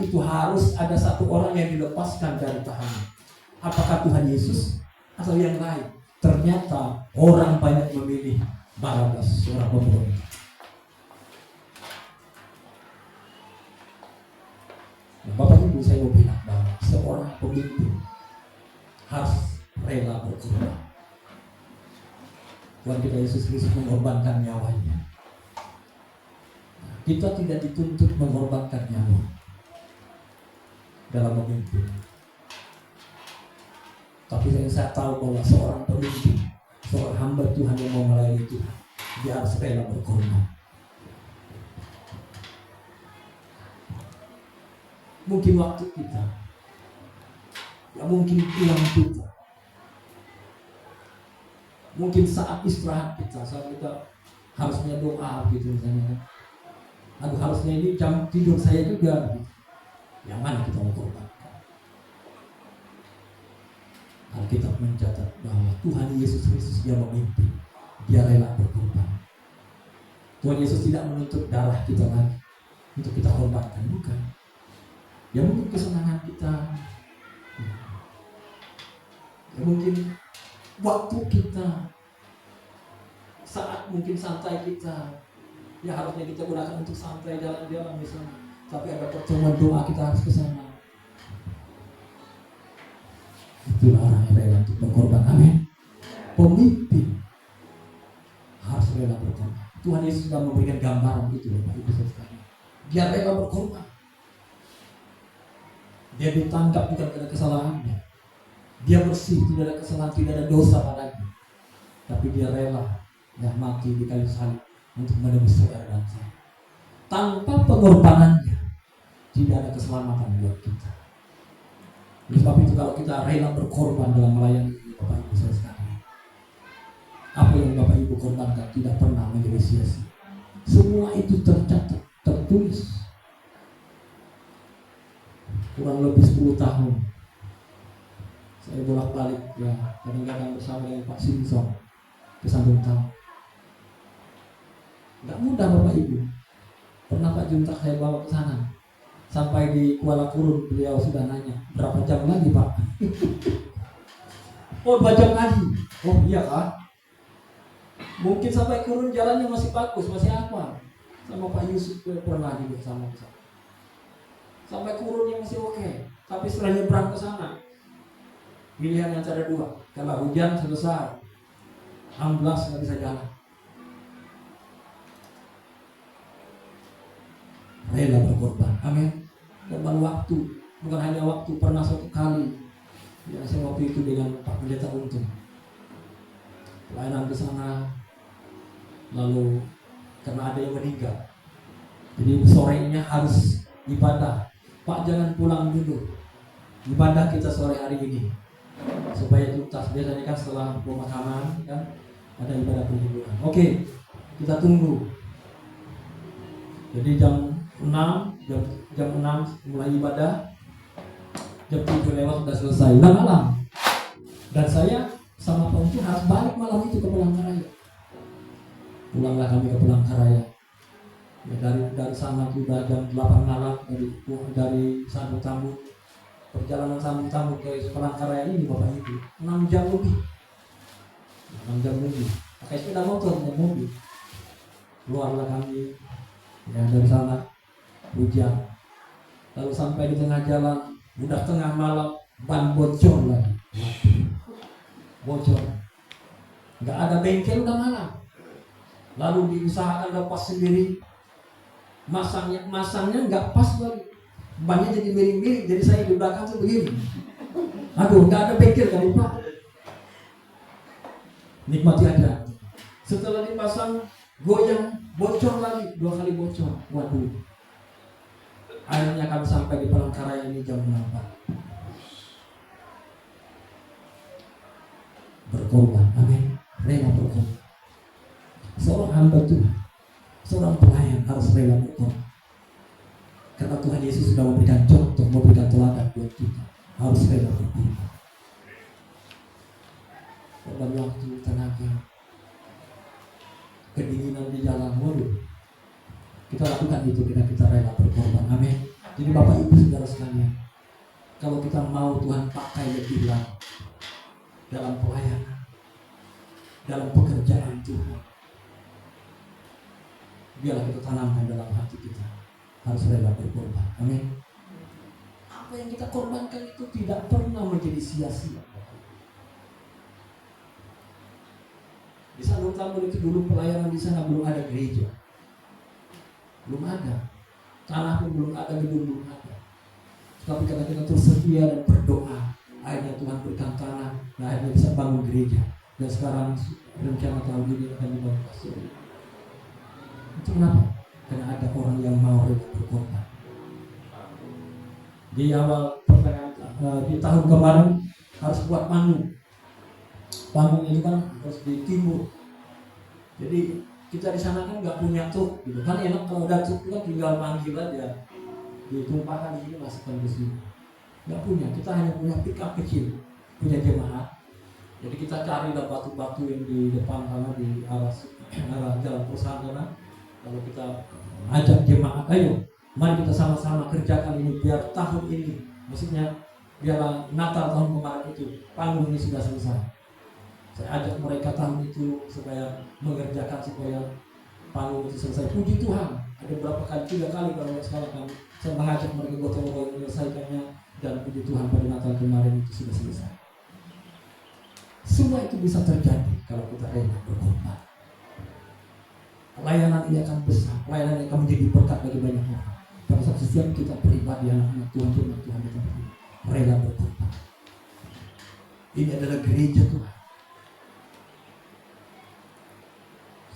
itu harus ada satu orang yang dilepaskan dari tahanan. Apakah Tuhan Yesus atau yang lain? Ternyata orang banyak memilih Barabas, seorang pemberontak. Nah, Bapak Ibu, saya mau bilang bahwa seorang pemimpin harus rela berkorban. Tuhan kita Yesus Kristus mengorbankan nyawanya. Kita tidak dituntut mengorbankan nyawa dalam memimpin. Tapi saya tahu bahwa seorang pemimpin, seorang hamba Tuhan yang mau melayani Tuhan, dia harus rela berkorban. Mungkin waktu kita, ya mungkin pulang kita, mungkin saat istirahat kita, saat kita harusnya doa gitu misalnya. Aduh, harusnya ini jam tidur saya juga gitu. Yang mana kita mau korbankan? Alkitab mencatat bahwa Tuhan Yesus Kristus dia memimpin, dia rela berkorban. Tuhan Yesus tidak menuntut darah kita lagi untuk kita korbankan, bukan. Ya mungkin kesenangan kita, ya mungkin waktu kita, saat mungkin santai kita, ya harusnya kita gunakan untuk santai jalan-jalan misalnya. Tapi ada pertemuan doa, kita harus ke sana. Itulah orang yang rela untuk berkorban. Amin. Pemimpin harus rela berkorban. Tuhan Yesus sudah memberikan gambaran itu, Bapak Ibu sekalian. Dia rela berkorban. Dia ditangkap bukan karena kesalahannya. Dia bersih, tidak ada kesalahan, tidak ada dosa padanya. Tapi dia rela mati di kayu salib untuk menebus saudara dan saya. Tanpa pengorbanannya tidak ada keselamatan buat kita. Oleh sebab itu kalau kita rela berkorban dalam melayani Bapak Ibu saya sekalian, apa yang Bapak Ibu korbankan tidak pernah menjadi sia-sia. Semua itu tercatat, tertulis. Kurang lebih 10 tahun saya bolak-balik ya, kadang-kadang bersama dengan Pak Simpson ke Sandung Tahun. Gak mudah Bapak Ibu. Pernah Pak Juntak saya bawa ke sana. Sampai di Kuala Kurun beliau sudah nanya, berapa jam lagi Pak? Oh 2 jam lagi. Oh iya Pak. Mungkin sampai Kurun jalannya masih bagus, masih apa. Sama Pak Yusuf pernah juga sama saya. Sampai kurunnya masih oke, tapi setelah nyebrang ke sana, pilihan yang ada dua. Kalau hujan selesai, amblas nggak bisa jalan. Rela berkorban, amin. Korban waktu, bukan hanya waktu. Pernah suatu kali, ya saya waktu itu dengan Pak Pendeta Untung, pelayanan ke sana, lalu karena ada yang meninggal, jadi sorenya harus ibadah. Pak jangan pulang dulu, ibadah kita sore hari ini supaya tuntas. Biasanya kan setelah pemakaman kan ada ibadah perhiburan. Oke, kita tunggu. Jadi jam 6 mulai ibadah, jam 7 lewat sudah selesai, udah malam. Dan saya sama Pak Untung harus balik malam itu ke Palangkaraya. Pulanglah kami ke Palangkaraya. Ya, dari sana sudah jam 8 malam dari Sambut Tambut. Perjalanan Sambut Tambut ke Palangkaraya ini Bapak Ibu 6 jam lebih. 6 jam lebih. Pakai sepeda motor dan mobil. Keluarlah kami ya dari sana, hujan. Lalu sampai di tengah jalan, udah tengah malam, ban bocor lagi. Bocor. Nggak ada bengkel, udah malam. Lalu diusahakan lepas sendiri. Masangnya nggak pas lagi. Bannya jadi miring-miring, jadi saya di belakang tuh begini. Aduh, nggak ada bengkel kan Pak. Nikmati aja. Setelah dipasang, goyang, bocor lagi, 2 kali bocor. Waduh. Akhirnya kami sampai di Palangkaraya ini jam 8. Berkorban, amin. Rela berkorban. Seorang hamba Tuhan, seorang pelayan harus rela berkorban. Karena Tuhan Yesus sudah memberikan contoh, memberikan teladan buat kita. Harus rela berkorban. Korban waktu, tenaga, kedinginan di jalan, waduh. Kita lakukan itu, kita rela berkorban, amin. Jadi Bapak Ibu Saudara sekalian, kalau kita mau Tuhan pakai lebih lagi dalam pelayanan, dalam pekerjaan Tuhan, biarlah kita tanamkan dalam hati kita, harus rela berkorban, amin. Apa yang kita korbankan itu tidak pernah menjadi sia-sia. Di Sambut Tambut itu dulu pelayanan di sana belum ada gereja, belum ada tanah pun, belum ada gedung, belum ada. Tapi karena kita terus setia dan berdoa, akhirnya Tuhan berikan tanah, dan akhirnya bisa bangun gereja. Dan sekarang rencana tahun ini akan dibangun pastor. Itu kenapa? Karena ada orang yang mau rela berkorban. Di awal pertengahan di tahun kemarin harus buat panggung. Panggung ini kan harus di timur. Jadi kita di sana kan nggak punya truk, gitu kan. Enak kalau ada truk kan tinggal panggil aja, ditumpahkan di sini, masukkan ke sini. Nggak punya, kita hanya punya pickup kecil, punya jemaat. Jadi kita carilah batu-batu yang di depan sana, di arah jalan perusahaan sana. Lalu kita ajak jemaat, ayo, mari kita sama-sama kerjakan ini biar tahun ini, maksudnya biar Natal tahun kemarin itu panggung ini sudah selesai. Saya ajak mereka tahun itu supaya mengerjakan supaya panggung itu selesai. Puji Tuhan, ada berapa kali, 3 kali kalau nggak salah kami, saya mengajak mereka gotong-gotong menyelesaikannya, dan puji Tuhan pada Natal kemarin itu sudah selesai. Semua itu bisa terjadi kalau kita rela berkorban. Pelayanan ini akan besar, pelayanan ini akan menjadi berkat bagi banyak orang. Pada saat setiap kita pribadi anak-anak Tuhan, Tuhan kita rela berkorban. Ini adalah gereja Tuhan.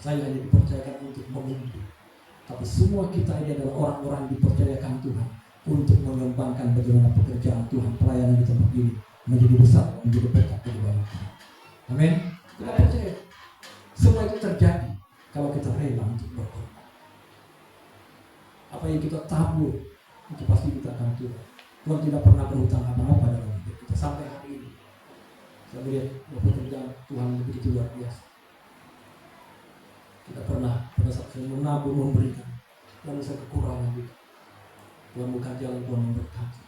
Saya hanya dipercayakan untuk memimpin, tapi semua kita ini adalah orang-orang dipercayakan Tuhan untuk mengembangkan bagaimana pekerjaan Tuhan, pelayanan di tempat ini menjadi besar, menjadi berkat bagi banyak orang. Amin. Kita percaya semua itu terjadi kalau kita rela untuk berkorban. Apa yang kita tabur itu pasti kita akan turun. Tuhan tidak pernah berhutang apa-apa dalam hidup kita sampai hari ini. Saya melihat pekerjaan Tuhan begitu luar biasa. Tidak pernah pada saat saya menabur, memberikan, lalu saya kekurangan juga. Tuhan bukan jalan, Tuhan memberkati.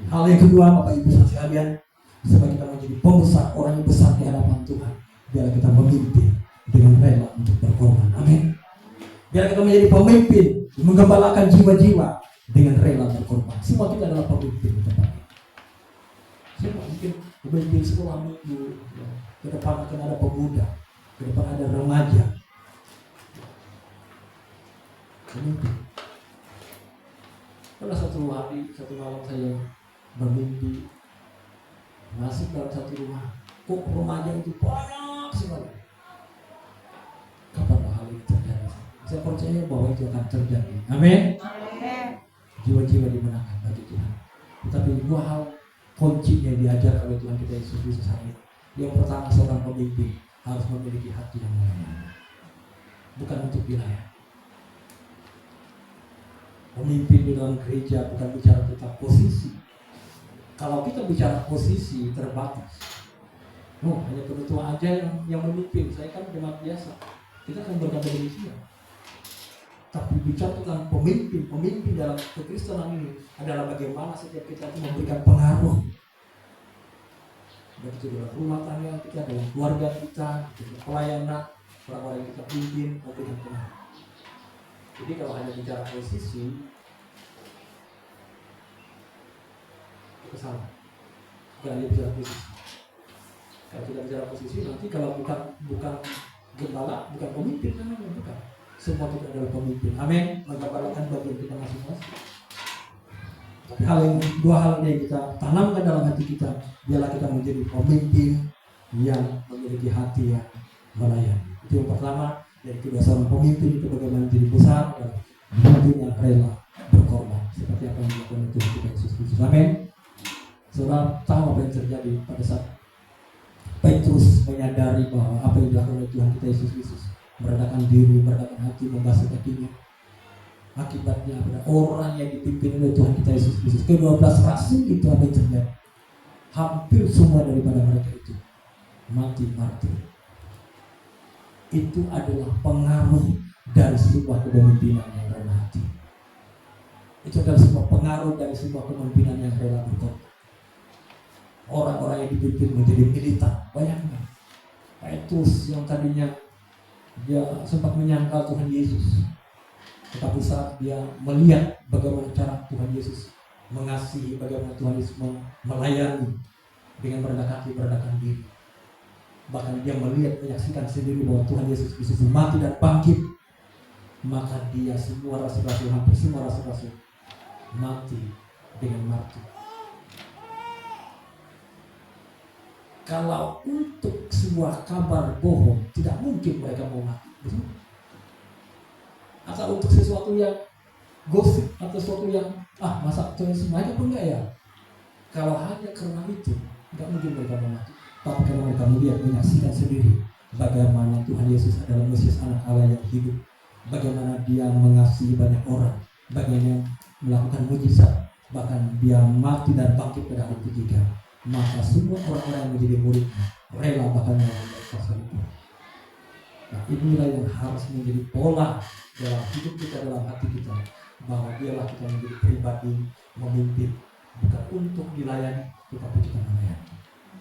Hal yang kedua, Bapak Ibu sekalian, supaya kita menjadi pembesar, orang yang besar di hadapan Tuhan, biarlah kita memimpin dengan rela untuk berkorban. Amin. menjadi pemimpin, menggembalakan jiwa-jiwa dengan rela berkorban. Semua kita adalah pemimpin di tempat ini. Siapa mungkin pemimpin sekolah minggu, ya. Ke depan akan ada pemuda, ke depan ada remaja. Pemimpin. Pada satu hari, satu malam saya bermimpi masuk dalam satu rumah. Kok remaja itu banyak sekali? Kapan hal itu terjadi? Saya percaya bahwa itu akan terjadi. Amin. Jiwa-jiwa dimenangkan bagi Tuhan. Tetapi dua hal kunci yang diajar oleh Tuhan kita Yesus Kristus hari ini. Yang pertama, seorang pemimpin harus memiliki hati yang melayani, bukan untuk dilayani. Pemimpin di dalam gereja bukan bicara tentang posisi. Kalau kita bicara posisi terbatas. Hanya kebetulan aja yang memimpin. Saya kan jemaat biasa. Kita akan berkata demikian. Tapi bicara tentang pemimpin dalam kekristenan ini adalah bagaimana setiap kita itu memberikan pengaruh. Baik itu dalam rumah tangga kita, dalam keluarga kita, dalam pelayanan, orang-orang yang kita pimpin, memberikan pengaruh. Jadi kalau hanya bicara posisi, itu salah. Bukan hanya bicara posisi. Kalau kita bicara posisi, nanti kalau bukan gembala, bukan pemimpin namanya, bukan. Semua kita adalah pemimpin. Amin. Menggembalakan bagian kita masing-masing. Tapi dua hal yang kita tanamkan dalam hati kita, biarlah kita menjadi pemimpin yang memiliki hati yang melayani. Itu yang pertama. Yang kedua, seorang pemimpin itu bagaimana menjadi besar dan pemimpin yang rela berkorban. Seperti apa yang dilakukan oleh Tuhan kita Yesus Kristus. Amin. Saudara tahu apa yang terjadi pada saat Petrus menyadari bahwa apa yang dilakukan oleh Tuhan kita Yesus Kristus, meredakan diri, meredakan hati, membasuh kakinya. Akibatnya ada orang yang dipimpin oleh Tuhan kita Yesus Kristus. Ke-12 rasul itu apa yang terjadi? Hampir semua daripada mereka itu mati martir. Itu adalah pengaruh dari sebuah kepemimpinan yang rendah hati. Itu adalah sebuah pengaruh dari sebuah kepemimpinan yang rela berkorban. Orang-orang yang dipimpin menjadi militan. Bayangkan, Petrus yang tadinya dia sempat menyangkal Tuhan Yesus, tetapi saat dia melihat bagaimana cara Tuhan Yesus mengasihi, bagaimana Tuhan Yesus melayani dengan merendahkan hati, merendahkan diri, bahkan dia melihat, menyaksikan sendiri bahwa Tuhan Yesus Kristus mati dan bangkit, maka dia semua rasul-rasul, hampir semua rasul-rasul mati dengan martir. Kalau untuk sebuah kabar bohong, tidak mungkin mereka mau mati, betul? Asal untuk sesuatu yang gosip atau sesuatu yang masa Tuhan Yesus mereka pun enggak ya? Kalau hanya karena itu, tidak mungkin mereka mau mati. Tapi karena mereka melihat, menyaksikan sendiri bagaimana Tuhan Yesus adalah Mesias anak Allah yang hidup, bagaimana dia mengasihi banyak orang, bagaimana melakukan mujizat, bahkan dia mati dan bangkit pada hari ketiga, maka semua orang-orang yang menjadi muridnya rela bahkan melakukan itu. Nah, inilah yang harus menjadi pola dalam hidup kita, dalam hati kita, bahwa dialah kita menjadi pribadi memimpin, bukan untuk dilayani, tetapi kita melayani.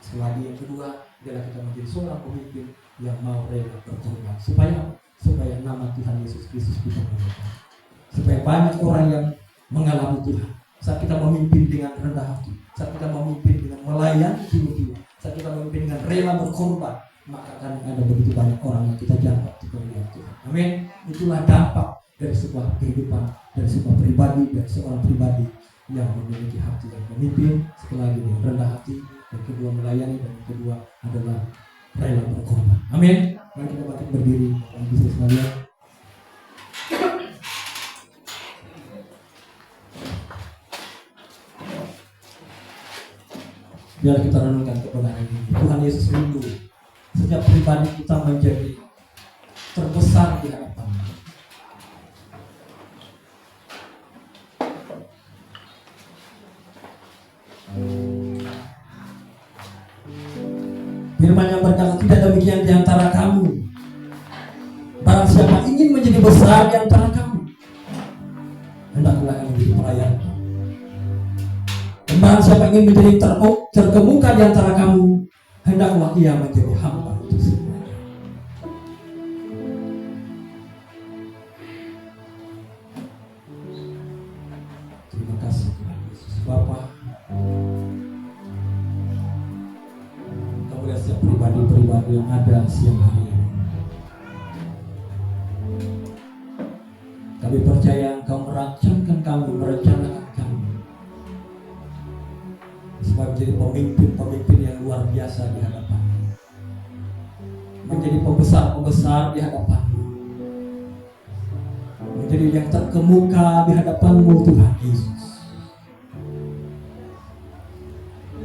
Selagi yang kedua, adalah kita menjadi seorang pemimpin yang mau rela berkorban. Supaya nama Tuhan Yesus Kristus dipermuliakan. Supaya banyak orang yang mengalami Tuhan. Saat kita memimpin dengan rendah hati, saat kita memimpin dengan melayani jiwa-jiwa, saat kita memimpin dengan rela berkorban, maka akan ada begitu banyak orang yang kita jangkau di kemuliaan Tuhan. Amin. Itulah dampak dari sebuah kehidupan, dari sebuah pribadi, dari seorang pribadi yang memiliki hati yang memimpin, sekali lagi dengan rendah hati, yang kedua melayani, dan yang kedua adalah rela berkorban. Amin. Mari kita bangkit berdiri, Bapak Ibu sekalian. Biar kita renungkan kebenaran ini. Tuhan Yesus rindu setiap pribadi kita menjadi terbesar di hadapan-Nya. Firman yang berkata, tidak demikian di antara kamu. Barang siapa ingin menjadi besar di antara kamu, hendaklah yang menjadi pelayan. Dan barang siapa ingin menjadi terkemuka di antara kamu, hendaklah ia menjadi hamba untuk semuanya. pribadi-pribadi yang ada siang hari ini. Kami percaya Engkau merancangkan kami, merencanakan kami supaya menjadi pemimpin-pemimpin yang luar biasa di hadapan-Mu, menjadi pembesar-pembesar di hadapan-Mu, menjadi yang terkemuka di hadapan-Mu Tuhan Yesus.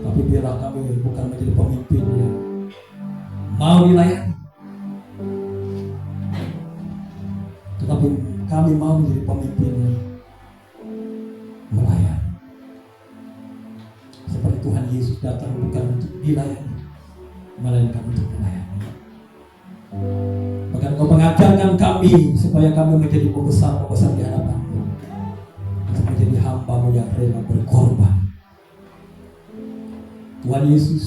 Tapi biarlah kami bukan menjadi pemimpin yang mau dilayani, tetapi kami mau menjadi pemimpin yang melayani. Seperti Tuhan Yesus datang bukan untuk dilayani, melainkan untuk melayani. Bahkan Kau mengajarkan kami supaya kami menjadi pembesar-pembesar di hadapan-Mu, untuk menjadi hamba-Mu yang rela berkorban. Tuhan Yesus,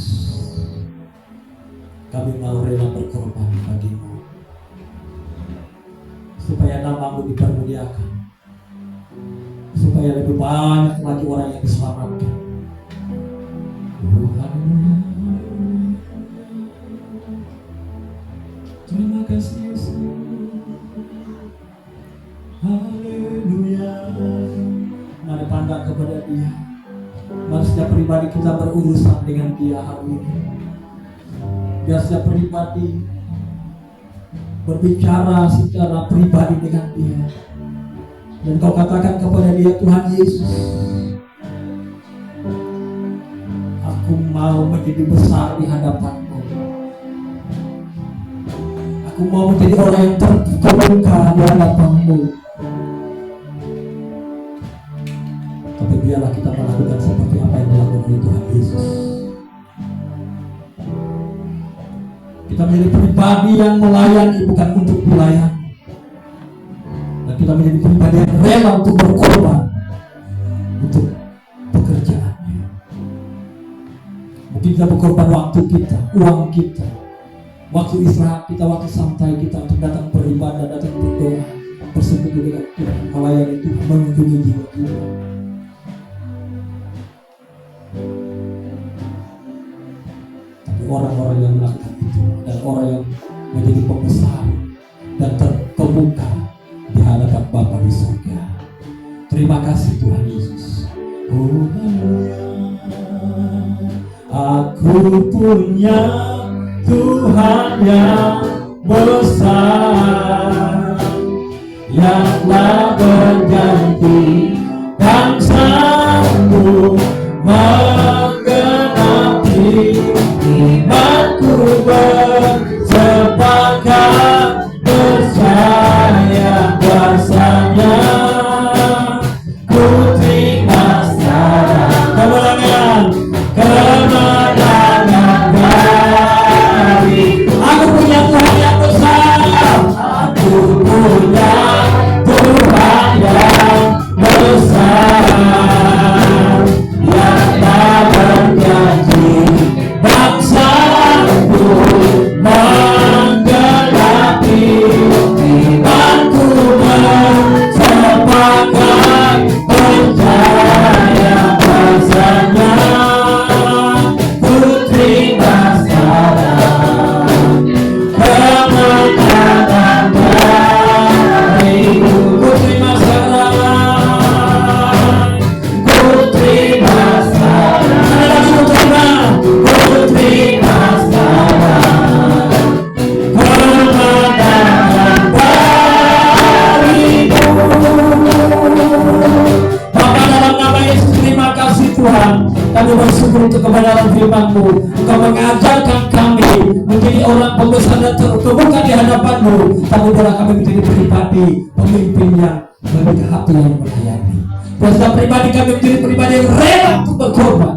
kami mau rela berkorban bagi-Mu, supaya nama-Mu dipermuliakan, supaya lebih banyak lagi orang yang diselamatkan. Terima kasih Yesus. Haleluya. Mari pandang kepada Dia. Mari setiap pribadi kita berurusan dengan Dia hari ini. Biar setiap pribadi berbicara secara pribadi dengan Dia, dan kau katakan kepada Dia, Tuhan Yesus, aku mau menjadi besar di hadapan-Mu. Aku mau menjadi orang yang terkemuka di hadapan-Mu. Tapi biarlah kita melakukan seperti apa yang dilakukan oleh Tuhan Yesus. Kita menjadi pribadi yang melayani, bukan untuk dilayani. Dan kita menjadi pribadi yang rela untuk berkorban untuk pekerjaannya. Mungkin kita berkorban waktu kita, uang kita, waktu istirahat kita, waktu santai kita, untuk datang beribadah, datang berdoa, bersekutu dengan Tuhan, melayani Tuhan, mengunjungi jiwa-jiwa. Tapi orang-orang yang melakukan itu dan orang yang menjadi pembesar dan terkemuka di hadapan Bapa di surga. Terima kasih Tuhan Yesus. Oh haleluya. Aku punya Tuhan yang besar, yang telah berjanji dan sanggup menggenapi imanku, bersepakat percaya kuasanya. Ku terima kemenangan dari aku punya Tuhan yang besar. Aku punya Tuhan yang besar, yang tak berjanji bangsaku menggenapi imanku, bersepakat percaya bahasanya. Ku terima sekarang kemenangan darimu. Ku terima sekarang, ku terima sekarang. Ku terima sekarang kemenangan darimu. Bapa, dalam nama Yesus, terima kasih Tuhan. Kami bersyukur untuk kebenaran firman-Mu. Engkau mengajarkan kami menjadi orang pembesar dan terkemuka di hadapan-Mu. Tapi biarlah kami menjadi pribadi pemimpin yang memiliki hati yang melayani. Dan setiap pribadi kami menjadi pribadi yang rela untuk berkorban.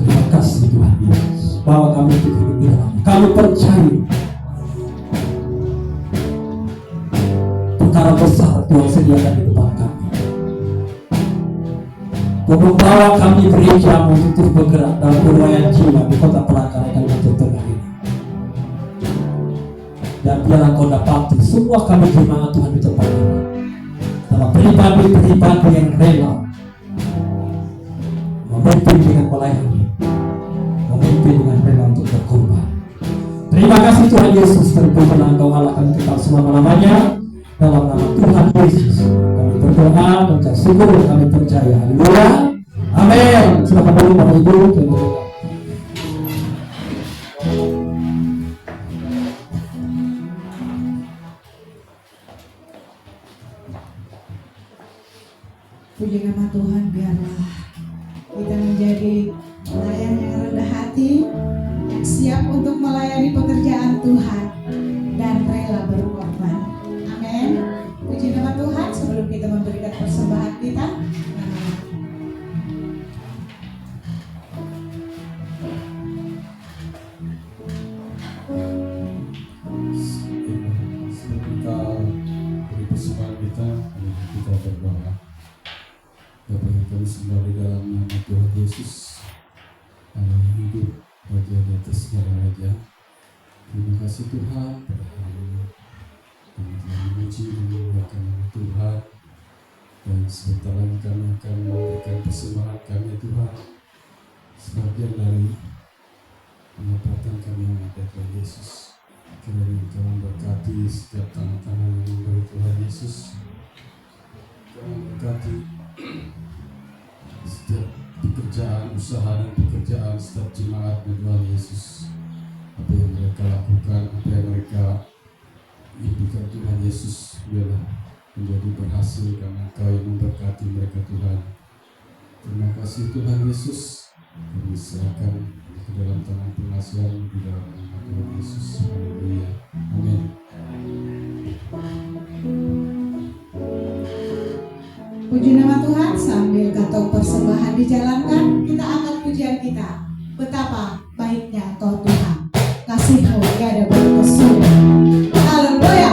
Terima kasih Tuhan Yesus, bahwa kami hidup di dalam-Mu. Kami percaya perkara besar Tuhan sediakan di depan kami. Membawa kami gereja untuk bergerak dalam uraian jiwa di kota Pelangkaran Kalimantan Tengah ini. Dan biarlah Kau dapati semua kami jemaat Tuhan di tempat ini dalam pribadi-pribadi yang rela memimpin dengan melayani, kasih Tuhan Yesus, terpujilah Engkau Allah kami kekal selama-lamanya. Dalam nama Tuhan Yesus kami berdoa dan syukur, kami percaya. Haleluya. Amin. Silakan dulu Bapak Ibu. Puji nama Tuhan, biarlah kita menjadi pelayan yang rendah hati, yang siap untuk melayani pekerjaan Tuhan dan rela berkorban. Amin. Puji nama Tuhan. Sebelum kita memberikan persembahan kita, kita berdoa. Bapa yang kami sembah di dalam nama Tuhan Yesus, Allah hidup, Raja di atas segala raja. Terima kasih Tuhan pada hari ini kami telah memuji dan memuliakan nama Tuhan, dan sebentar lagi kami akan memberikan persembahan kami Tuhan, sebagian dari pendapatan kami yang ada Tuhan Yesus. Kiranya Engkau memberkati setiap tangan-tangan yang memberi Tuhan Yesus. Engkau memberkati setiap pekerjaan, usaha dan pekerjaan setiap jemaat Tuhan Yesus. Apa yang mereka lakukan, apa yang mereka impikan Tuhan Yesus, biarlah menjadi berhasil karena Engkau yang memberkati mereka Tuhan. Terima kasih Tuhan Yesus. Kami serahkan ke dalam tangan pengasihan di dalam nama Tuhan Yesus. Haleluya. Amin. puji nama Tuhan. Sambil kantong persembahan dijalankan, kita angkat pujian kita. Betapa baiknya Engkau Tuhan, kasih-Mu tiada berkesudahan. Haleluya.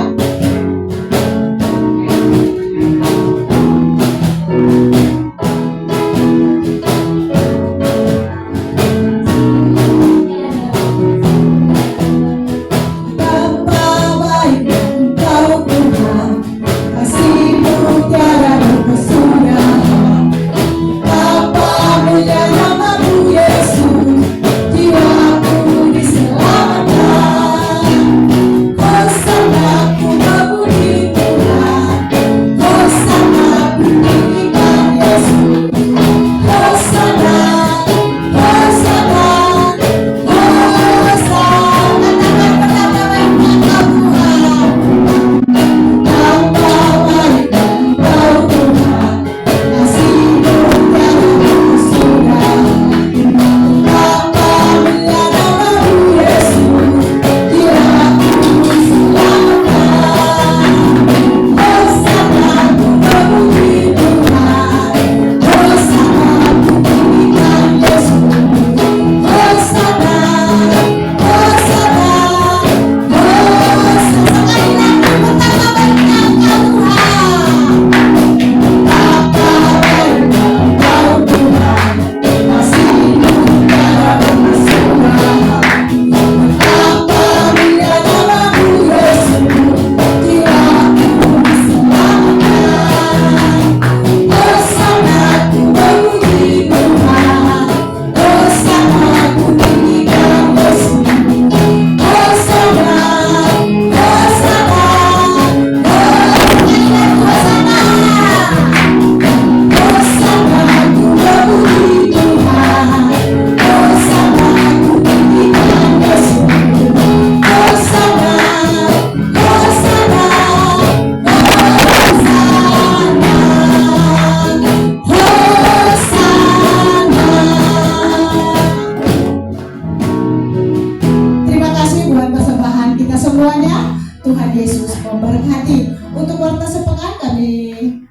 Tuhan Yesus memberkati. Untuk warta sepekan kami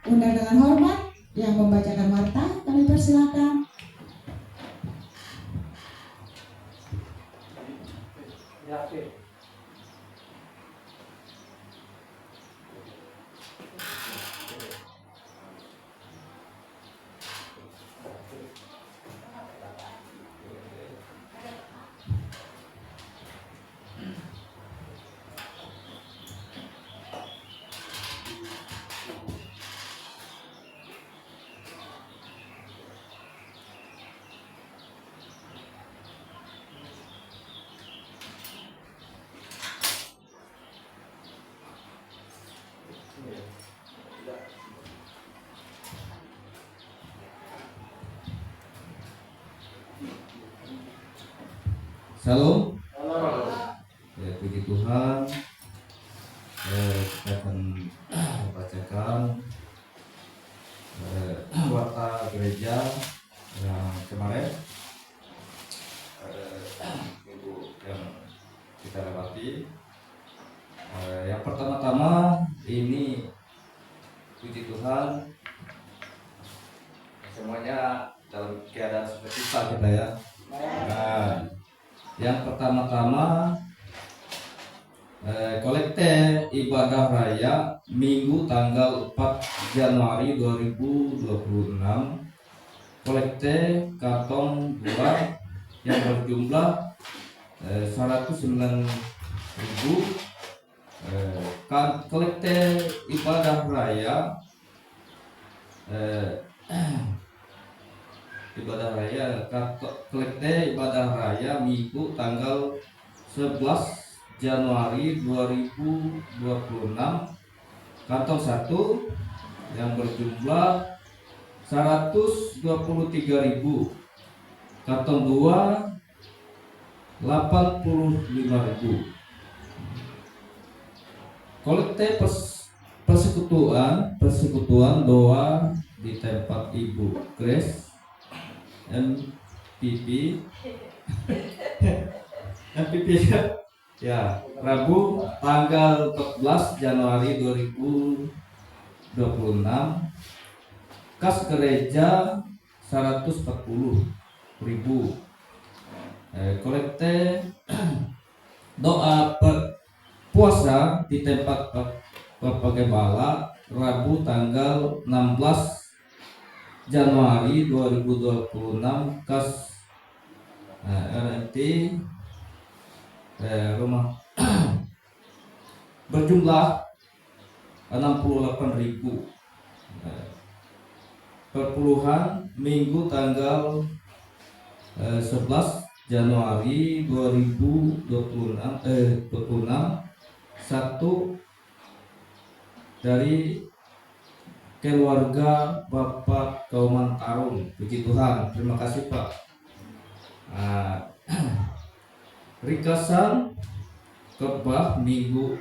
undang dengan hormat yang membacakan warta, kami persilakan. Shalom. Ya, puji Tuhan. Kita akan membacakan warta gereja yang kemarin, minggu yang kita lewati. Yang pertama-tama ini, puji Tuhan, semuanya dalam keadaan sukacita kita ya. Nah, yang pertama-tama kolekte ibadah raya Minggu tanggal 4 Januari 2026, kolekte kantong 2 yang berjumlah 109.000. Kolekte ibadah raya kolekte ibadah raya Minggu tanggal 11 Januari 2026, kantong 1 yang berjumlah 123.000, kantong 2 85.000. Kolekte persekutuan doa di tempat Ibu Grace MPP ya, Rabu tanggal 14 Januari 2026, kas gereja 140.000. Kolekte doa puasa di tempat Bapak Gembala Rabu tanggal 16 Januari 2026, kas RMT rumah berjumlah 68.000. Perpuluhan Minggu tanggal 11 Januari 2026, satu dari keluarga Bapak Kauman Tarung. Puji Tuhan, terima kasih Pak. Rikasan khotbah Minggu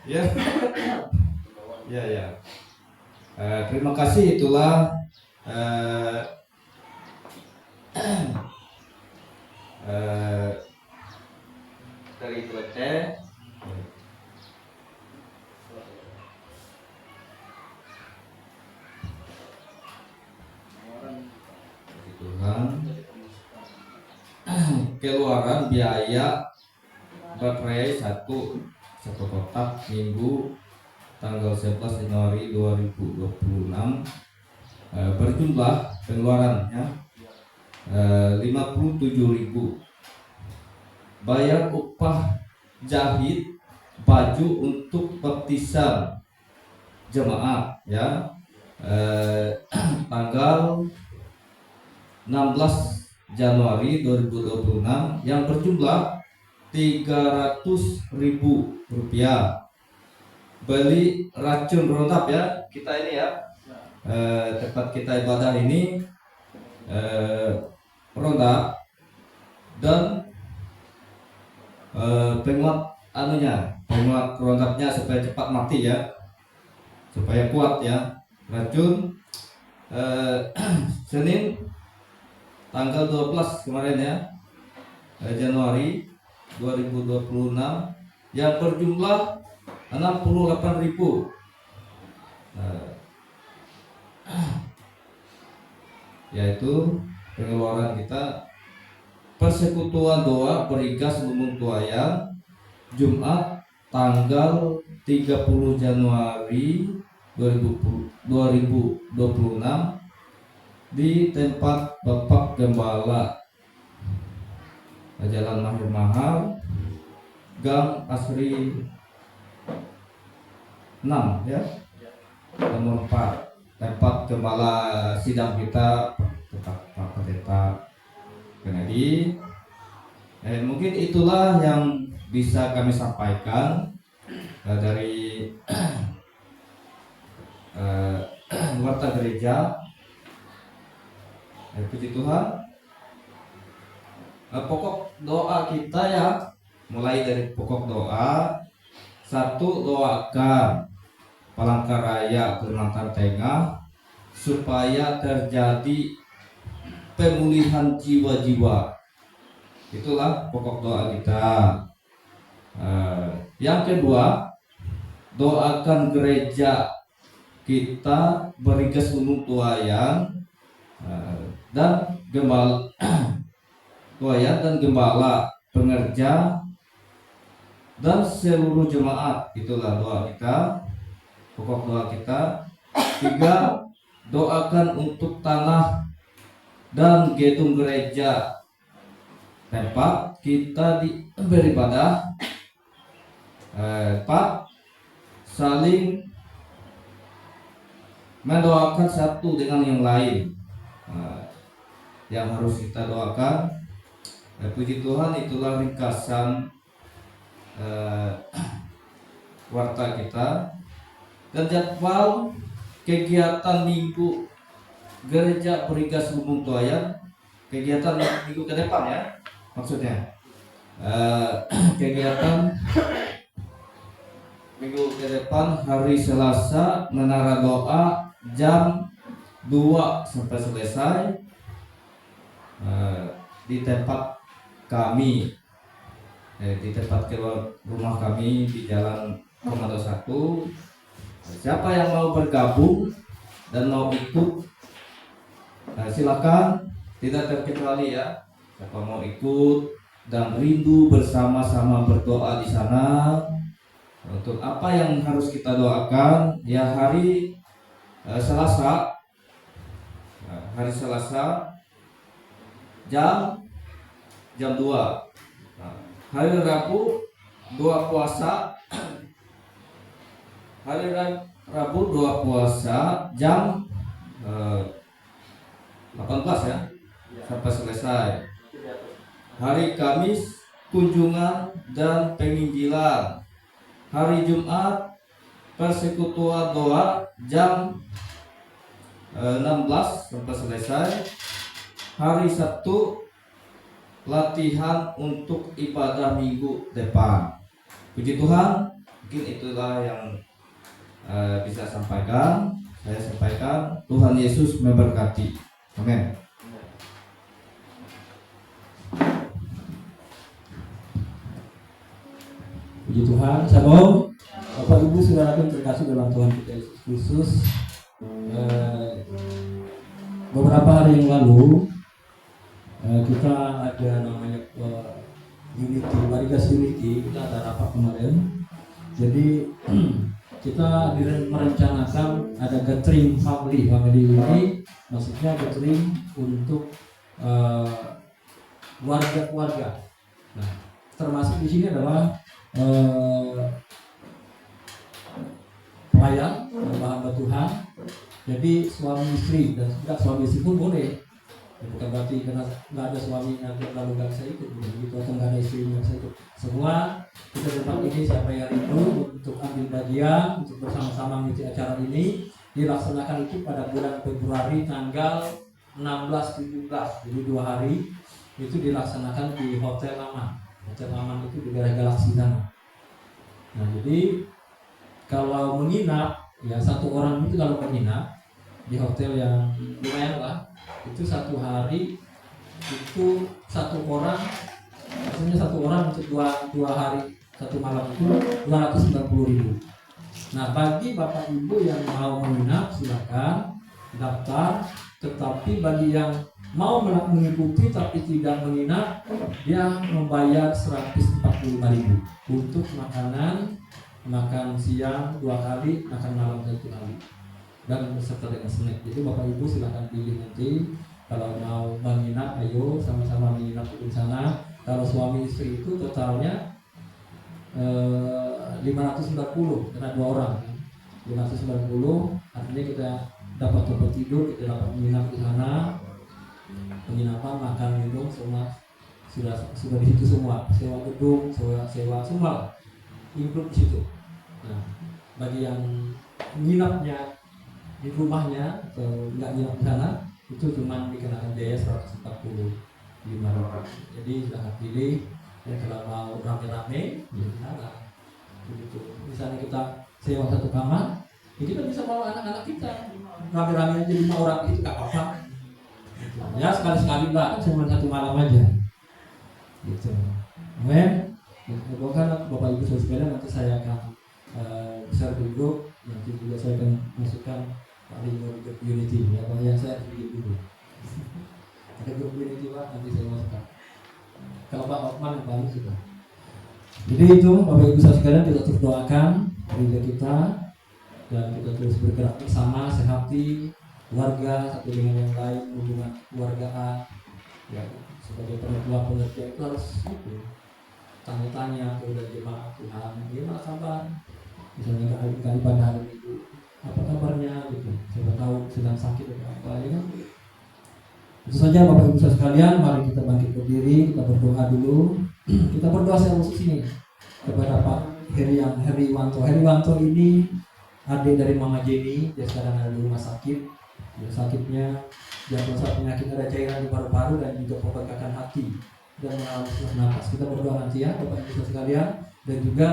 ya. Terima kasih, itulah dari kolekte. Puji Tuhan. Keluaran biaya baterai satu kotak Minggu tanggal 11 Januari 2026, berjumlah pengeluarannya 57.000. Bayar upah jahit baju untuk baptisan jemaat ya, tanggal 16 Januari 2026 yang berjumlah 300.000 rupiah. Beli racun rontap ya, kita ini ya, tempat kita ibadah ini rontap dan penguat penguat rontapnya supaya cepat mati ya, supaya kuat ya, racun. Senin tanggal 12 kemarin ya, Januari 2026 yang berjumlah 68.000. Yaitu pengeluaran kita. Persekutuan doa Berigas Lumung Tuayang Jumat tanggal 30 Januari 2026 di tempat Bapak Gembala Jalan Mahir Mahal, Gang Asri 6 ya, nomor 4, tempat Gembala sidang kita, Pak Pendeta Kennedy. Mungkin itulah yang bisa kami sampaikan dari warta gereja. Puji Tuhan. pokok doa kita ya, mulai dari pokok doa. Satu, doakan Palangkaraya Kalimantan Tengah supaya terjadi pemulihan jiwa-jiwa. Itulah pokok doa kita. Yang kedua, doakan gereja kita Berikas Gunung Tuayan dan gembala Tuayan dan gembala pengerja dan seluruh jemaat. Itulah doa kita, pokok doa kita. Tiga, doakan untuk tanah dan gedung gereja tempat kita beribadah. Empat, saling mendoakan satu dengan yang lain. Yang harus kita doakan. Puji Tuhan, itulah ringkasan warta kita dan jadwal kegiatan minggu gereja Berikas Gunung Tuayan, kegiatan minggu ke depan ya, maksudnya kegiatan minggu ke depan. Hari Selasa menara doa jam 2 sampai selesai di tempat kami, di tempat rumah kami di Jalan Komando 1. Siapa yang mau bergabung dan mau ikut, silakan, tidak terkecuali ya. Siapa mau ikut dan rindu bersama-sama berdoa di sana. Untuk apa yang harus kita doakan ya, hari Selasa, jam 2. Hari Rabu doa puasa, hari Rabu doa puasa jam 18 ya sampai selesai. Hari Kamis kunjungan dan penginjilan. Hari Jumat persekutuan doa jam 16 sampai selesai. Hari Sabtu latihan untuk ibadah minggu depan. Puji Tuhan, mungkin itulah yang bisa saya sampaikan. Tuhan Yesus memberkati. Amin. Puji Tuhan, Shalom. Bapak Ibu saudara yang terkasih dalam Tuhan kita Yesus Kristus. Beberapa hari yang lalu kita ada namanya Unity, Barigas Unity, kita ada rapat kemarin. Jadi kita merencanakan ada gathering family ini, maksudnya gathering untuk warga-warga. Nah, termasuk di sini adalah pelayan, hamba Tuhan. Jadi suami istri dan tidak suami istri pun boleh. Bukan berarti karena nggak ada suami nanti lalu nggak bisa ikut begitu, atau nggak ada istri nggak bisa ikut. Semua kita tempat ini siapa yang rindu untuk ambil bagian untuk bersama-sama mengikuti acara ini dilaksanakan itu pada bulan Februari tanggal 16-17, jadi 2 hari itu dilaksanakan di Hotel Aman. Hotel Aman itu di daerah Galaksi sana. Nah jadi kalau menginap ya, satu orang itu kalau menginap di hotel yang lumayan lah, itu 1 hari itu 1 orang, maksudnya 1 orang untuk 2 hari 1 malam itu 290.000. Nah bagi Bapak Ibu yang mau menginap silakan daftar, tetapi bagi yang mau mengikuti tapi tidak menginap dia membayar 145.000 untuk makan siang 2 kali, makan malam 1 kali, dan beserta dengan snack. Jadi Bapak Ibu silakan pilih nanti. Kalau mau menginap, ayo sama-sama menginap di sana. Kalau suami istri itu totalnya 590 karena 2 orang. 590 artinya kita dapat tempat tidur, kita dapat menginap di sana. Penginapan, makan, minum semua sudah di situ semua. Sewa gedung, sewa semua include di situ. Nah, bagi yang menginapnya di rumahnya atau nggak nginap di sana itu cuma dikenakan biaya 140. 5 orang. Jadi jangan pilih yang kalau mau rame-rame, ya salah. Begitu. Misalnya kita sewa satu kamar, ya kita bisa bawa anak-anak kita rame-rame aja 5 orang itu nggak apa-apa. Gitu. Ya sekali-sekali lah, kan cuma satu malam aja. Gitu. Amin. Semoga Bapak Ibu Saudara nanti saya akan share di grup, nanti juga saya akan masukkan Pak Lino di grup Unity ya, Pak, yang saya sedikit dulu. Ada grup Unity Pak, nanti saya masukkan. Kalau Pak Otman yang paling sudah. Jadi itu Bapak Ibu sekalian, kita terus doakan gereja kita dan kita terus bergerak bersama, sehati keluarga satu dengan yang lain, hubungan keluargaan. Ya, sebagai pengetua pengertian itu harus itu tanya-tanya kepada jemaat Tuhan, gimana kabar? Misalnya kali pada hari itu apa kabarnya gitu, siapa tahu sedang sakit atau apa ya kan. Itu saja Bapak Ibu sekalian, mari kita bangkit berdiri, kita berdoa dulu. Kita berdoa secara khusus ini kepada Pak Heriwanto. Heriwanto ini adik dari Mama Jenny, dia sekarang ada di rumah sakit. Dia sakitnya dia merasa penyakit ada cairan di paru-paru dan juga pembengkakan hati dan mengalami sesak napas. Kita berdoa nanti ya Bapak Ibu sekalian, dan juga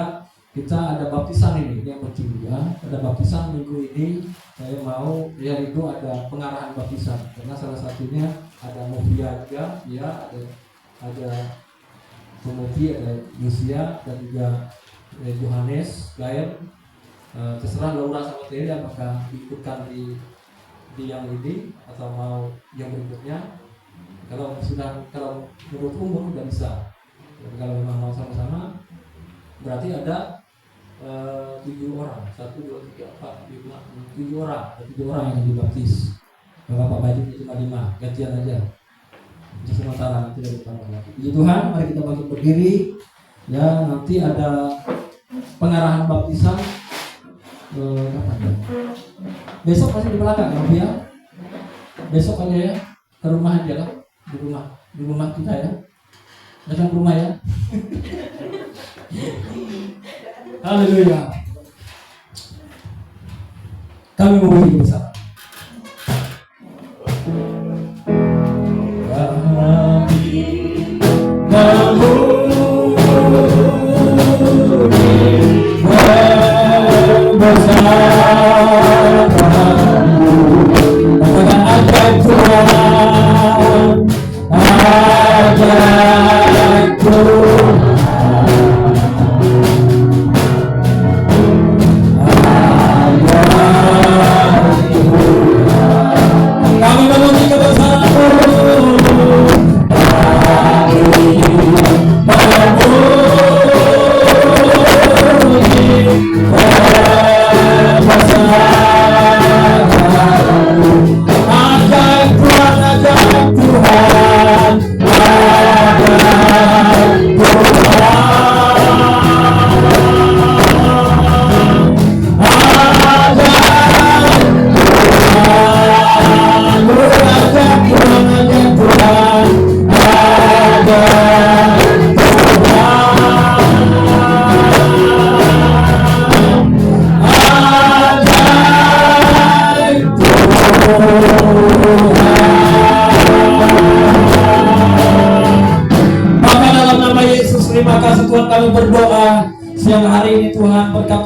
kita ada baptisan ini yang penting juga. Ada baptisan minggu ini, saya mau ya itu ada pengarahan baptisan karena salah satunya ada Novia juga ya, ada Novi, ada Lucia dan juga Johannes Gael. Terserah Laura sama Terry apakah diikutkan di yang ini atau mau yang berikutnya. Kalau menurut umur sudah bisa. Tapi kalau memang mau sama-sama berarti ada 7 orang, 1, 2, 3, 4, 5, 7 orang, ada 7 orang yang dibaptis. Kalau Bapak Baju cuma 5, gantian aja. Untuk sementara nanti dari tambah lagi. Puji Tuhan, mari kita bangkit berdiri. Ya, nanti ada pengarahan baptisan. Kapan ya? Besok pasti di belakang kan ya? Besok aja ya, ke rumah aja lah, di rumah kita ya. Datang ke rumah ya. Haleluya. Kami memuji bersama.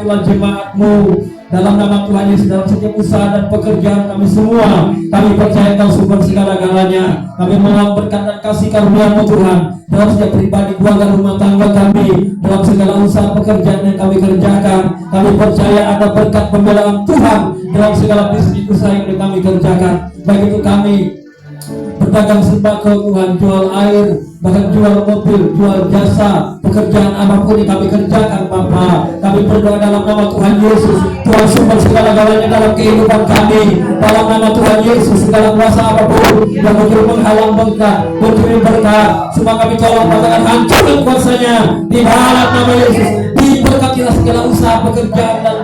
Jemaat-Mu dalam nama Tuhan Yesus, dalam setiap usaha dan pekerjaan kami semua, kami percaya Kau sumber segala-galanya. Kami mohon berkat dan kasih karunia-Mu Tuhan dalam setiap pribadi, keluarga, rumah tangga kami, dalam segala usaha pekerjaan yang kami kerjakan. Kami percaya ada berkat pembelaan Tuhan dalam segala bisnis usaha yang kami kerjakan. Baik itu kami berdagang sembako Tuhan, jual air, bahkan jual mobil, jual jasa, pekerjaan apapun yang kami kerjakan Bapa. Kami berdoa dalam nama Tuhan Yesus, Tuhan sumber segala-galanya dalam kehidupan kami. Dalam nama Tuhan Yesus, segala kuasa apapun yang mungkin menghalang berkat, mencuri berkat, semua kami tolong katakan hancurkan kuasanya di dalam nama Yesus. Diberkatilah segala usaha pekerjaan dan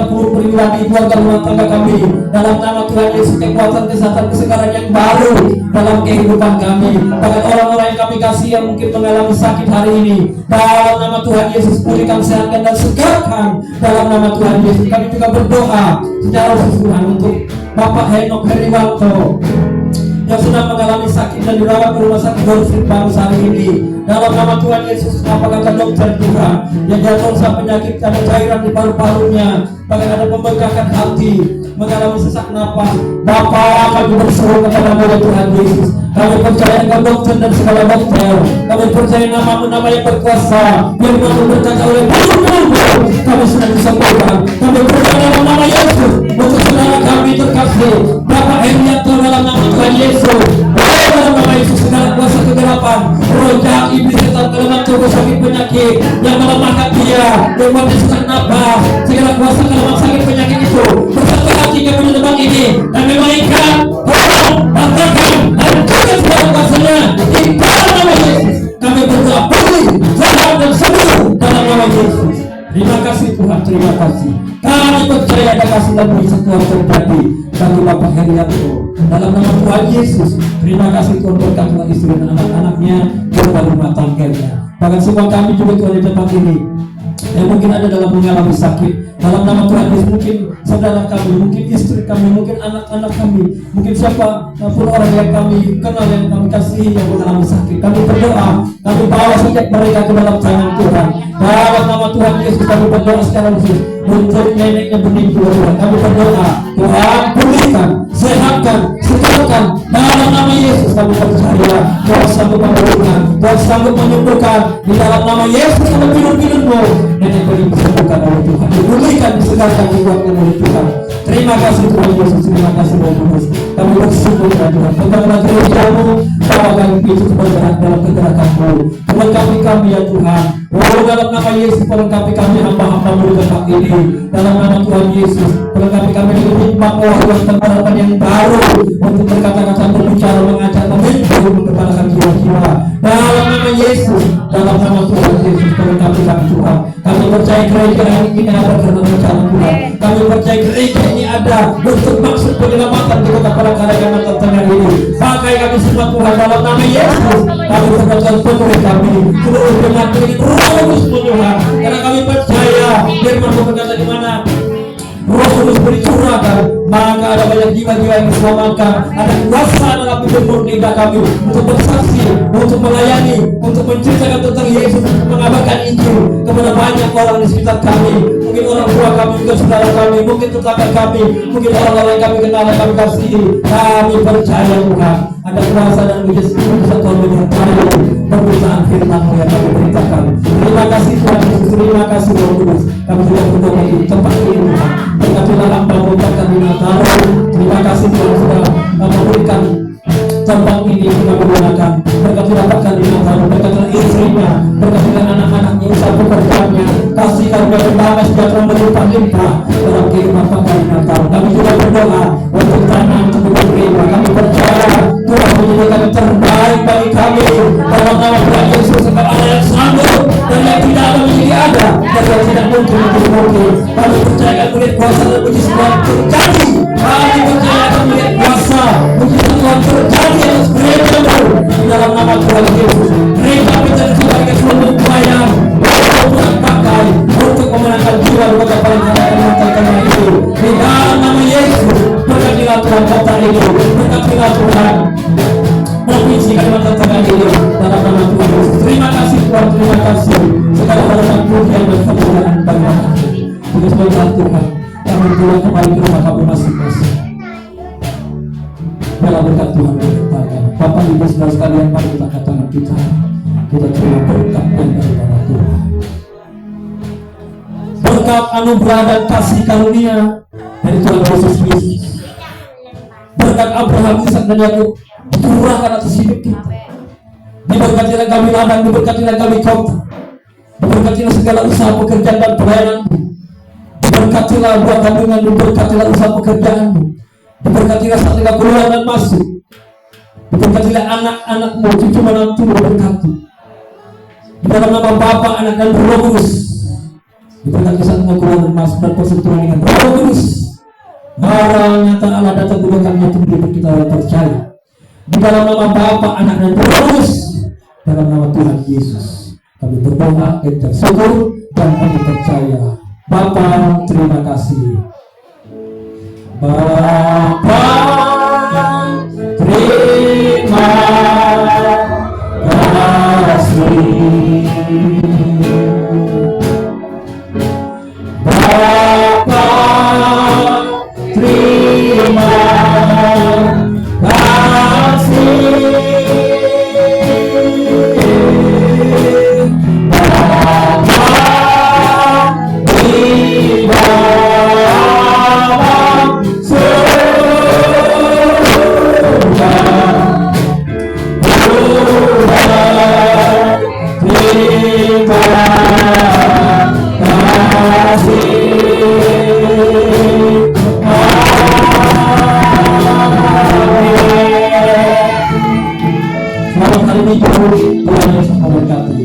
pribadi, keluarga, rumah tangga kami. Dalam nama Tuhan Yesus, kekuatan, kesehatan, kesegaran yang baru dalam kehidupan kami. Bahkan orang-orang yang kami kasih yang mungkin mengalami sakit hari ini, dalam nama Tuhan Yesus pulihkan, sehatkan dan segarkan dalam nama Tuhan Yesus. Kami juga berdoa secara khusus Tuhan untuk Bapak Henok Heriwanto yang sedang mengalami sakit dan dirawat di rumah sakit Dorfit baru saat ini. Dalam nama Tuhan Yesus, apa kata dokter Tuhan yang diagnosa penyakit ada cairan di paru-parunya, bahkan ada pembengkakan hati, mengalami sesak napas. Bapa, kami berseru kepada nama Tuhan Yesus. Kami percaya engkau dokter dan segala dokter. Kami percaya nama yang berkuasa, yang mampu berkata oleh mulut-mulut. Kami sedang disembuhkan. Kami percaya dalam nama Yesus untuk saudara kami terkasih Bapak Herianto dalam nama Tuhan Yesus. Dalam nama Yesus, segala kuasa kegelapan, roh jahat, iblis, setan, kelemahan tubuh, sakit penyakit yang melemahkan dia, yang membuat sesak napas, segala kuasa kelemahan sakit penyakit itu bersatu hati kami di tempat ini. Kami mengikat, tolong, banggakan, hancurkan segala kuasanya di dalam nama Yesus. Kami berdoa pulih, sehat dan sembuh dalam nama Yesus. Terima kasih Tuhan, terima kasih. Kami percaya ada kasih dan mujizat Tuhan terjadi bagi Bapak Herianto dalam nama Tuhan Yesus. Terima kasih Tuhan, berkatilah istri dan anak-anaknya, berkat rumah tangganya. Bahkan semua kami juga Tuhan di tempat ini yang mungkin ada dalam mengalami sakit, dalam nama Tuhan Yesus, mungkin saudara kami, mungkin istri kami, mungkin anak-anak kami, mungkin siapa pun orang yang kami kenal, yang kami kasihi yang mengalami sakit, kami berdoa, kami bawa setiap mereka ke dalam tangan Tuhan. Dalam nama Tuhan Yesus kami berdoa secara khusus untuk neneknya benih Tuhan. Kami berdoa, Tuhan pulihkan, sehatkan, sembuhkan dalam nama Yesus. Kami percaya Tuhan sanggup memulihkan, Tuhan sanggup menyembuhkan di dalam nama Yesus. Kami pilih-pilihmu, nenek benih disembuhkan oleh Tuhan, dipulihkan, disegarkan, dikuatkan oleh Tuhan. Terima kasih Tuhan Yesus, terima kasih Tuhan Yesus. Kami bersyukur ya Tuhan, peganglah gereja-Mu, bawa kami itu bergerak dalam kegerakan-Mu. Melengkapi kami ya Tuhan. Oh, dalam nama Yesus, melengkapi kami hamba-hamba-Mu di tempat ini. Dalam nama Tuhan Yesus, melengkapi kami dengan hikmat wahyuan pengharapan yang baru untuk berkata-kata, berbicara, mengajar, memimpin, memperkatakan jiwa-jiwa. Dalam nama Yesus, dalam nama Tuhan Yesus, melengkapi kami Tuhan. Kami percaya gereja ini ada karena rencana Tuhan. Kami percaya gereja ini ada untuk maksud penyelamatan di kota Palangkaraya Kalimantan Tengah ini. Pakai kami semua Tuhan dalam nama Yesus. Kami berkata penuhi kami seluruh jemaat ini Roh Kudus Tuhan, karena kami percaya firman-Mu berkata di mana Roh Kudus bercurahkan, maka ada banyak jiwa-jiwa yang diselamatkan. Ada kuasa dalam hidup murni kami untuk bersaksi, untuk melayani, untuk menceritakan tentang Yesus, untuk mengabarkan Injil kepada banyak orang di sekitar kami. Mungkin orang tua kami, juga saudara kami, mungkin tetangga kami, mungkin orang-orang yang kami kenal, yang kami kasihi. Kami percaya Tuhan, ada kuasa dan mujizat Tuhan menyertai pemberitaan firman-Mu yang kami beritakan. Terima kasih Tuhan Yesus, terima kasih Roh Kudus. Kami sudah berdoa di tempat ini Tuhan. Berkatilah hamba-Mu, berkati Natal. Terima kasih Tuhan sudah memberikan tempat ini kita gunakan. Berkatilah Bapak di Natal, berkatilah istrinya, berkatilah anak-anaknya, usaha pekerjaannya. Kasih karunia damai sejahtera berlimpah-limpah dalam kehidupan Bapak di Natal. Kami juga berdoa untuk tanah untuk diberi. Kami percaya Tuhan menyediakan yang terbaik bagi kami. Dalam nama Tuhan Yesus, sebab ada yang sanggup dan yang tidak ada menjadi ada, dan yang tidak mungkin menjadi mungkin. Kami percaya akan melihat kuasa dan mujizat Tuhan terjadi. Kami percaya akan melihat kuasa mujizat Tuhan terjadi atas gereja-Mu di dalam nama Tuhan Yesus. Gereja kita sebagai seluruh pelayan Tuhan pakai untuk memenangkan jiwa di kota Palangkaraya Kalimantan Tengah ini. Di dalam nama Yesus, berkatilah Tuhan kota ini, berkatilah Tuhan provinsi Kalimantan Tengah ini dalam nama Tuhan Yesus. Terima kasih Tuhan, terima kasih. Segala harapan pujian dan kemuliaan bagi kami. Tuhan Tuhan, kami pulang kembali ke rumah kami masing-masing. Dalam berkat Tuhan berkatakan, Bapak Ibu saudara sekalian, mari kita angkat tangan kita. Kita terima berkat yang daripada Tuhan. Berkat anugerah dan kasih karunia dari Tuhan Yesus Kristus. Berkat Abraham, Ishak dan Yakub dicurahkan atas hidup kita. Diberkatilah kami ladang, diberkatilah kami kota, diberkatilah segala usaha pekerjaan dan pelayanan-Mu. Diberkatilah buat tabungan, diberkatilah usaha pekerjaan-Mu. Diberkatilah saat kita keluar dan masuk. Diberkatilah anak-anak-Mu, cucu menantu-Mu berkati. Di dalam nama Bapa, Anak dan Roh Kudus. Diberkati saat kita keluar dan masuk dan persentuhan dengan Roh Kudus. Barang nyata Allah datang kepada kami untuk hidup kita yang percaya. Di dalam nama Bapa, Anak dan Roh Kudus. Dalam nama Tuhan Yesus kami berdoa, kita syukur dan kami percaya. Bapa, terima kasih. Bapa, terima Bapa, terima kasih. Bapa di dalam surga, terima kasih. Selamat hari Minggu, Tuhan Yesus memberkati.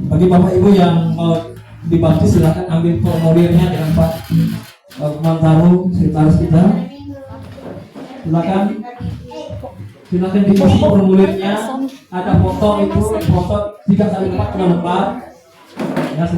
Bagi Bapak Ibu yang mau dibaptis, silakan ambil formulirnya dengan Pak Mantaro, sekretaris kita. Silakan diisi formulirnya. Ada foto itu, foto 3x4 lembar.